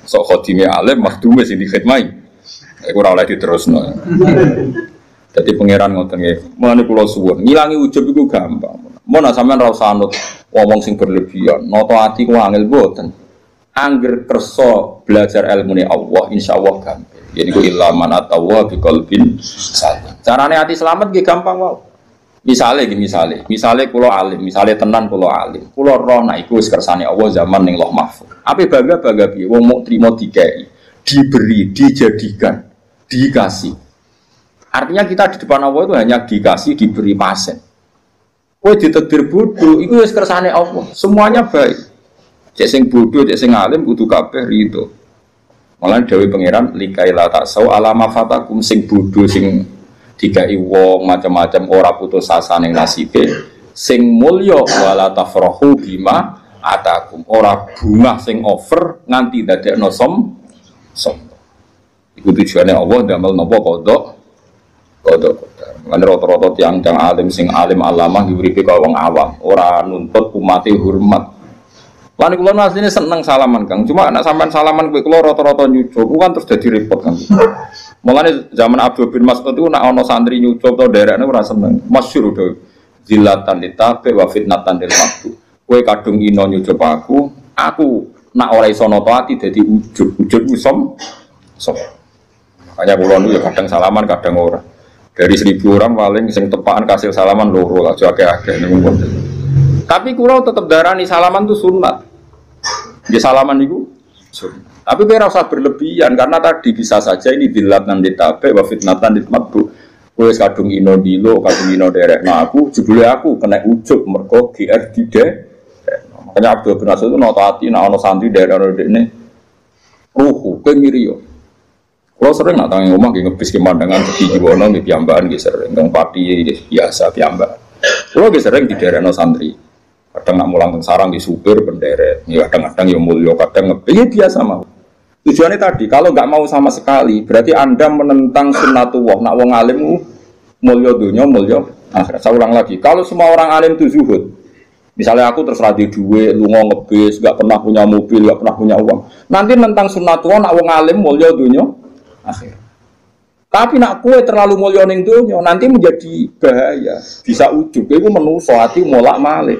Sok khotime alim makhdume sing dikhidmati. Iku ora oleh diterusno. Jadi pangeran ngoten nggih. Mulane kula suwun, ngilangi ujub iku gampang. Mun sampean ra usah anut wong sing berlebihan. Nata ati ku angel boten. Angger kersa belajar ilmune Allah insyaallah gampang. Jadi ku illa man atawa bi qalbin salim. Carane ati selamat nggih gampang wae. Misale kula alim, misale tenan kula alim. Kula roh nek iku wis kersane Allah zaman ning Lauh Mahfuz. Ape bangga piye wong mok trimo dikei, diberi, dijadikan, dikasih. Artinya kita di depan Allah itu hanya dikasih, diberi pasen. Kowe ditakdir bodoh, itu wis kersane Allah. Semuanya baik. Cek sing bodoh, cek sing alim kudu kabeh rido. Malah dawuh pangeran likaila taksau alama fatakum sing bodoh sing dikai wong macam-macam ora putus asa ning nasibe. Sing mulya wala tafrahu bima atakum. Ora bungah sing over nganti dadekno som. Iku tujuane Allah damel napa kodok. Kan rata-rata tiyang alim sing alim alamah diuripe kaya wong awam, ora nuntut umate hormat. Lan kula asline seneng salaman Kang, cuma nek sampean salaman kowe kula rata-rata nyucup kan terus dadi repot kan. Mulane zaman Abdul bin Mas'ud itu nek ana santri nyucup to derekne ora seneng. Masyhur to. Zillatan litabe wa fitnatan lil maqtu. Kowe kadung ino nyucup aku nek ora iso nata ati dadi ujub ku som. Makanya kula nu ya kadang salaman kadang ora. Dari 1000 orang paling sing tepaan kasih salaman loro lah akeh-akeh niku. Tapi kula tetep darani salaman itu sunat. Nggih salaman niku sunat. Tapi ora usah berlebihan karena tadi bisa saja ini dilatan ditabe wa fitnatan ditmatu. Kowe kadung ino dilo, kadung ino derekno aku, jebule aku kena ujub mergo GR dide. Makanya Abdul bin Mas'ud itu nata ati nek ana santri derekno dekne ruhu kowe miriyo. Kalau sering nak tangi rumah, ngebis kemandangan seperti Jiwono, nggih piyambakan nggih sering, teng pati biasa piyambak. Kalau nggih sering di daerah santri, kadang nak mulang teng sarang di supir benderet, ya kadang-kadang ya mulio, kadang ngebis, ya biasa mau. Tujuannya tadi, kalau nggak mau sama sekali, berarti Anda menentang sunnatullah. Nak wong alim mulio dunia, mulio akhirat. Saya ulang lagi, kalau semua orang alim itu zuhud, misalnya aku terserah di duit, lu ngebis, nggak pernah punya mobil, nggak pernah punya uang. Nanti menentang sunnatullah, nak wong alim mulio dunia. Akhir. Tapi nak kue terlalu mulia ning donya nanti menjadi bahaya, bisa ujub. Iku menuso ati molak-malik.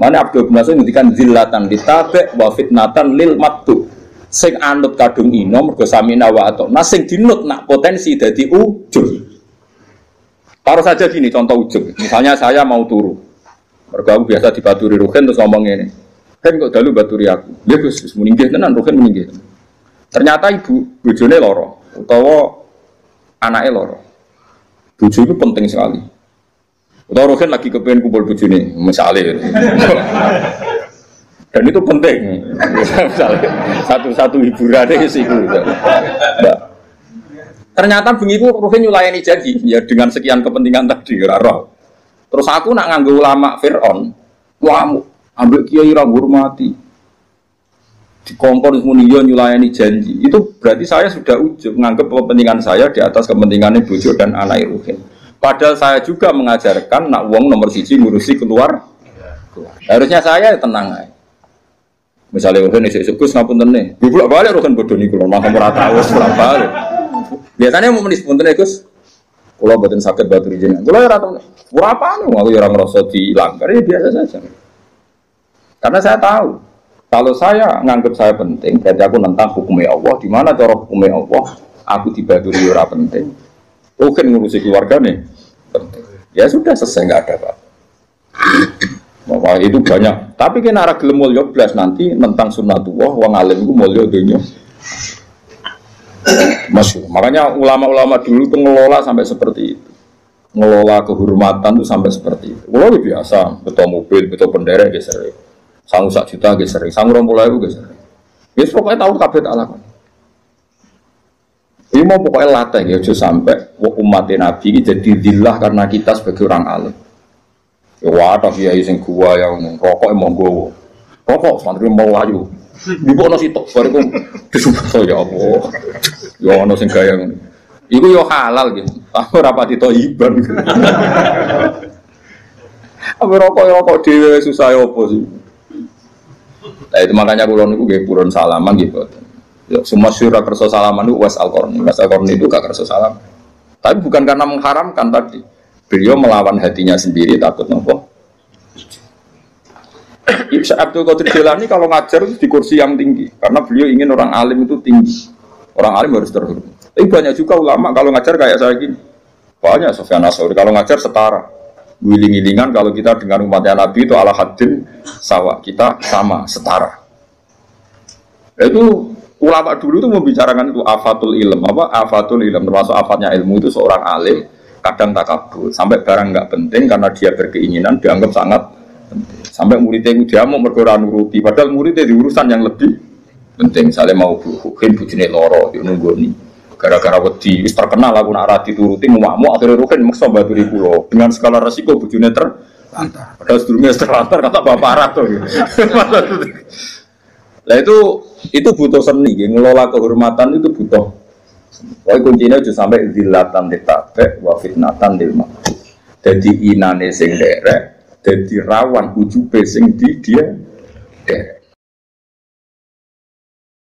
Mane Abdul bin Mas'ud ngendikan zillatan litabe wa fitnatan lil mattu. Sing anut kadung ino mergo samina wa atau. Nah sing dinut nak potensi dadi ujub. Taruh saja gini contoh ujub. Misalnya saya mau turu. Mergo aku biasa dibaturi Ruhin terus ngomong ngene. Kan kok dalu baturi aku. Ya Gus, muni nggih tenan Ruhin muni nggih. Ternyata ibu bojone lara utawa anaknya loro. Bojo itu penting sekali. Utawa Rohin lagi kepengen kumpul bojone, misalnya. Dan itu penting. Misalnya satu-satu hiburannya siku. Ternyata bengi ku Rohin nyulayani janji ya dengan sekian kepentingan tadi roh. Terus aku nak nganggo ulama Fir'aun, wamu ambil kiai ra ngurmati. Di kompor semuanya nyulayani janji itu berarti saya sudah ujub menganggap kepentingan saya di atas kepentingannya bojo dan anak Ruhin. Padahal saya juga mengajarkan nak wong nomor siji ngurusi keluar. Harusnya saya tenang aja. Misalnya Ruhin isuk-isuk Gus ngapunten nih, bolak balik Ruhin bodoh nih kalau makan ora tahu bolak balik. Biasanya mau menis punten Gus. Kalau badan sakit batu jenengan. Kalau ora tahu berapa nih aku orang ngerasa dilanggar ya biasa saja. Karena saya tahu kalau saya nganggap saya penting, berarti aku nentang hukumnya Allah. Di mana cara hukumnya Allah? Aku dibaduri ora penting. Mungkin ngurusi keluarga nih penting. Ya sudah selesai nggak ada apa. Itu banyak. Tapi kena arah gelem mulya blas nanti nentang sunnatullah wong alim iku mulya donya. Masyhur. Makanya ulama-ulama dulu tuh ngelola sampai seperti itu. Ngelola kehormatan tuh sampai seperti itu. Kalau biasa, betul mobil, betul penderek ya sering. Sangu 1 juta ge sering, sangu 20.000 ge sering. Wis pokoke tau kabeh tak lakon. Iki mau pokoke latih ya aja sampai umat Nabi iki jadi dillah karena kita sebagai orang alim. Ya wadah kiai sing gua yang rokok monggo. Rokok santri mau ayu. Ibu ono sitok bariku disumpah ya Allah. Ya ono sing gaya ngono. Iku yo halal gitu. Aku rapati thayyiban. Apa rokok dhewe susah opo sih. Nah itu makanya kula niku nggih purun salaman gitu. Ya semua syura kersa salaman itu was Al-Qarni. Was Al-Qarni itu gak kersa salam. Tapi bukan karena mengharamkan tadi. Beliau melawan hatinya sendiri takut nopo. Ibnu Abdul Qadir Jilani kalau ngajar di kursi yang tinggi karena beliau ingin orang alim itu tinggi. Orang alim harus terhormat. Tapi banyak juga ulama kalau ngajar kayak saya gini. Banyak Sufyan Ats-Tsauri kalau ngajar setara. Giling-gilingan kalau kita dengan umatnya Nabi itu ala haddin sawa. Kita sama, setara. Itu ulama dulu itu membicarakan itu afatul ilm. Apa? Afatul ilm. Termasuk afatnya ilmu itu seorang alim kadang takabur. Sampai barang nggak penting karena dia berkeinginan dianggap sangat penting. Sampai muridnya itu dia mau mergora nuruti. Padahal muridnya di urusan yang lebih penting. Misalnya mau buhin bujine loro di nunggoni. Gara-gara wedi wis terkenal aku nak ra dituruti mau akhirnya ruhin maksa baturi kula. Dengan skala resiko bujune terlantar. Padahal sedurunge terlantar kata bapak rato. Lah itu butuh seni, ngelola kehormatan itu butuh. Pokoknya kuncinya aja sampai zillatan ditabe wa fitnatan lil maqtu. Dadi inane sing derek, dadi rawan ujube sing di dia derek.